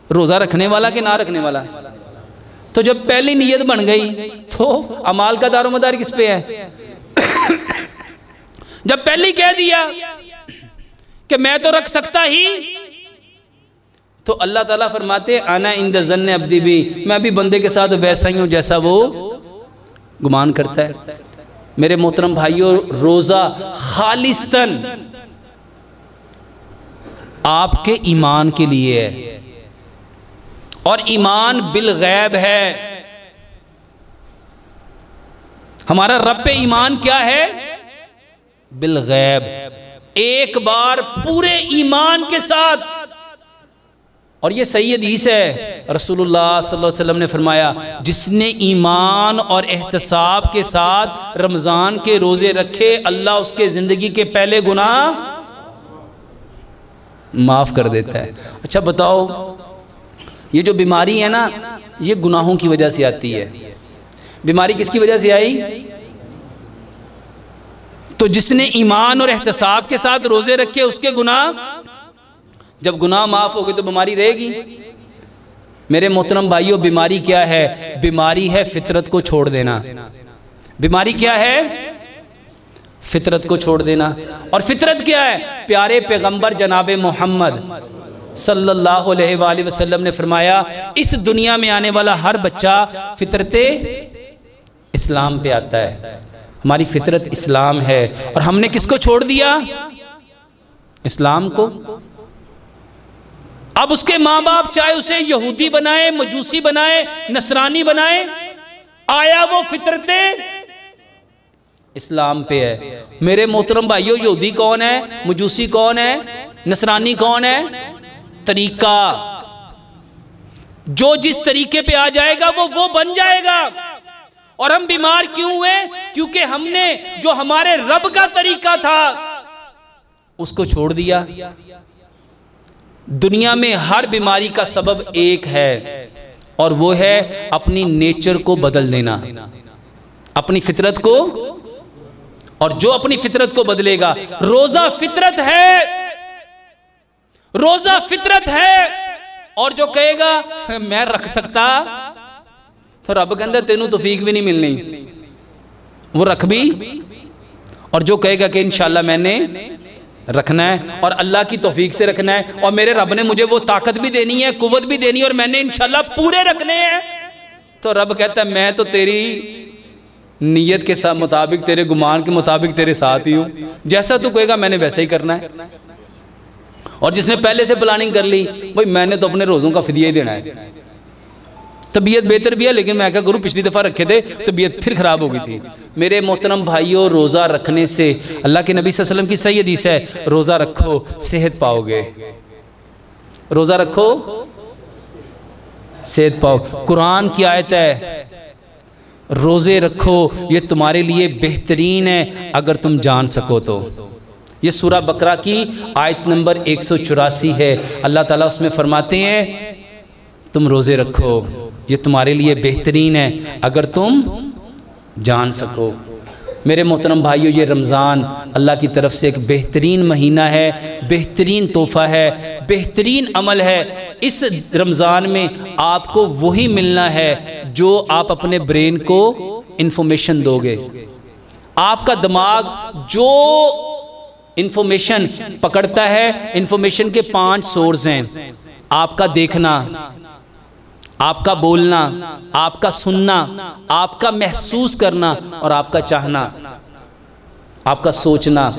Speaker 1: روزہ رکھنے والا کہ نہ رکھنے والا؟ تو جب پہلی نیت بن گئی تو اعمال کا دار و مدار کس پہ ہے؟ جب پہلی کہہ دیا کہ میں تو رکھ سکتا ہی، تو اللہ تعالیٰ فرماتے انا عند ظن عبدی بی، میں بھی بندے کے ساتھ ویسا ہی ہوں جیسا وہ گمان کرتا ہے۔ میرے محترم بھائیوں، روزہ خالصتاً آپ کے ایمان کے لیے ہے، اور ایمان بالغیب ہے۔ ہمارا رب پہ ایمان کیا ہے؟ بالغیب، ایک بار پورے ایمان کے ساتھ۔ اور یہ صحیح حدیث ہے، رسول اللہ صلی اللہ علیہ وسلم نے فرمایا جس نے ایمان اور احتساب کے ساتھ رمضان کے روزے رکھے، اللہ اس کے زندگی کے پہلے گناہ معاف کر دیتا ہے۔ اچھا بتاؤ، یہ جو بیماری ہے نا، یہ گناہوں کی وجہ سے آتی ہے۔ بیماری کس کی وجہ سے آئی؟ تو جس نے ایمان اور احتساب کے ساتھ روزے رکھے اس کے گناہ، جب گناہ معاف ہو گئے تو بیماری رہے گی؟ میرے محترم بھائیوں، بیماری کیا ہے؟ بیماری ہے فطرت کو چھوڑ دینا۔ بیماری کیا ہے؟ فطرت کو چھوڑ دینا۔ اور فطرت کیا ہے؟ پیارے پیغمبر جناب محمد صلی اللہ علیہ وآلہ وسلم نے فرمایا اس دنیا میں آنے والا ہر بچہ فطرت اسلام پہ آتا ہے۔ ہماری فطرت اسلام ہے، اور ہم نے کس کو چھوڑ دیا؟ اسلام کو۔ اب اس کے ماں باپ چاہے اسے یہودی بنائے، مجوسی بنائے، نصرانی بنائے، آیا وہ فطرت اسلام پہ ہے۔ میرے محترم بھائیو، یہودی کون ہے؟ مجوسی کون ہے؟ نصرانی کون ہے؟ طریقہ، جو جس طریقے پہ آ جائے گا وہ بن جائے گا۔ اور ہم بیمار کیوں ہوئے؟ کیونکہ ہم نے جو ہمارے رب کا طریقہ تھا اس کو چھوڑ دیا۔ دنیا میں ہر بیماری کا سبب ایک ہے، اور وہ ہے اپنی نیچر کو بدل دینا، اپنی فطرت کو۔ اور جو اپنی فطرت کو بدلے گا، روزہ فطرت ہے، روزہ فطرت ہے، اور جو کہے گا میں رکھ سکتا، تو رب کہندا تینوں توفیق بھی نہیں ملنی، وہ رکھ بھی، اور جو کہے گا کہ انشاءاللہ میں نے رکھنا ہے اور اللہ کی توفیق سے رکھنا ہے، اور میرے رب نے مجھے وہ طاقت بھی دینی ہے، قوت بھی دینی ہے، اور میں نے انشاءاللہ پورے رکھنے ہیں، تو رب کہتا ہے میں تو تیری نیت کے ساتھ مطابق، تیرے گمان کے مطابق تیرے ساتھ ہی ہوں، جیسا تو کہے گا میں نے ویسا ہی کرنا ہے۔ اور جس نے پہلے سے پلاننگ کر لی بھئی میں نے تو اپنے روزوں کا فدیہ ہی دینا ہے، طبیعت بہتر بھی ہے لیکن میں کہا کروں پچھلی دفعہ رکھے تھے طبیعت پھر خراب ہو گئی تھی۔ میرے محترم بھائیوں، روزہ رکھنے سے، اللہ کے نبی صلی اللہ علیہ وسلم کی صحیح حدیث ہے، روزہ رکھو صحت پاؤ گے، روزہ رکھو صحت پاؤ۔ قرآن کی آیت ہے روزے رکھو یہ تمہارے لیے بہترین ہے اگر تم جان سکو تو۔ یہ سورہ بقرہ کی آیت نمبر 184 ہے، اللہ تعالیٰ اس میں فرماتے ہیں تم روزے رکھو یہ تمہارے لیے بہترین ہے اگر تم جان سکو۔ میرے محترم بھائیو، یہ رمضان اللہ کی طرف سے ایک بہترین مہینہ ہے، بہترین تحفہ ہے، بہترین عمل ہے۔ اس رمضان میں آپ کو وہی ملنا ہے جو آپ اپنے برین کو انفارمیشن دو گے۔ آپ کا دماغ جو انفارمیشن پکڑتا ہے، انفارمیشن کے 5 سورس ہیں، آپ کا دیکھنا، آپ کا بولنا، آپ کا سننا، آپ کا محسوس کرنا اور آپ کا چاہنا، آپ کا سوچنا۔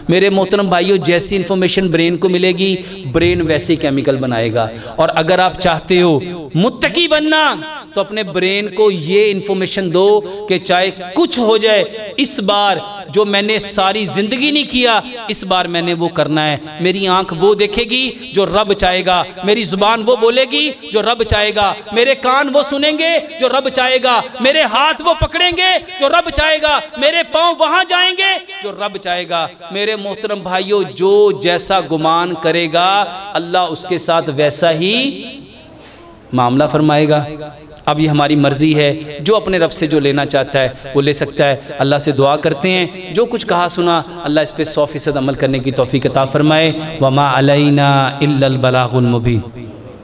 Speaker 1: میرے محترم بھائیو، جیسی انفارمیشن برین کو ملے گی برین ویسے کیمیکل بنائے گا، اور اگر آپ چاہتے ہو متقی بننا تو اپنے برین کو یہ انفارمیشن دو کہ چاہے کچھ ہو جائے، اس بار جو میں نے ساری زندگی نہیں کیا اس بار میں نے وہ کرنا ہے۔ میری آنکھ وہ دیکھے گی جو رب چاہے گا، میری زبان وہ بولے گی جو رب چاہے گا، میرے کان وہ سنیں گے جو رب چاہے گا، میرے ہاتھ وہ پکڑیں گے جو رب چاہے گا، میرے پاؤں وہاں جائیں گے جو رب چاہے گا۔ میرے محترم بھائیو، جو جیسا گمان کرے گا اللہ اس کے ساتھ ویسا ہی معاملہ فرمائے گا۔ اب یہ ہماری مرضی ہے، جو اپنے رب سے جو لینا چاہتا ہے وہ لے سکتا ہے۔ اللہ سے دعا کرتے ہیں جو کچھ کہا سنا اللہ اس پہ 100% عمل کرنے کی توفیق عطا فرمائے۔ وَمَا عَلَيْنَا إِلَّا الْبَلَاغُ الْمُبِينُ۔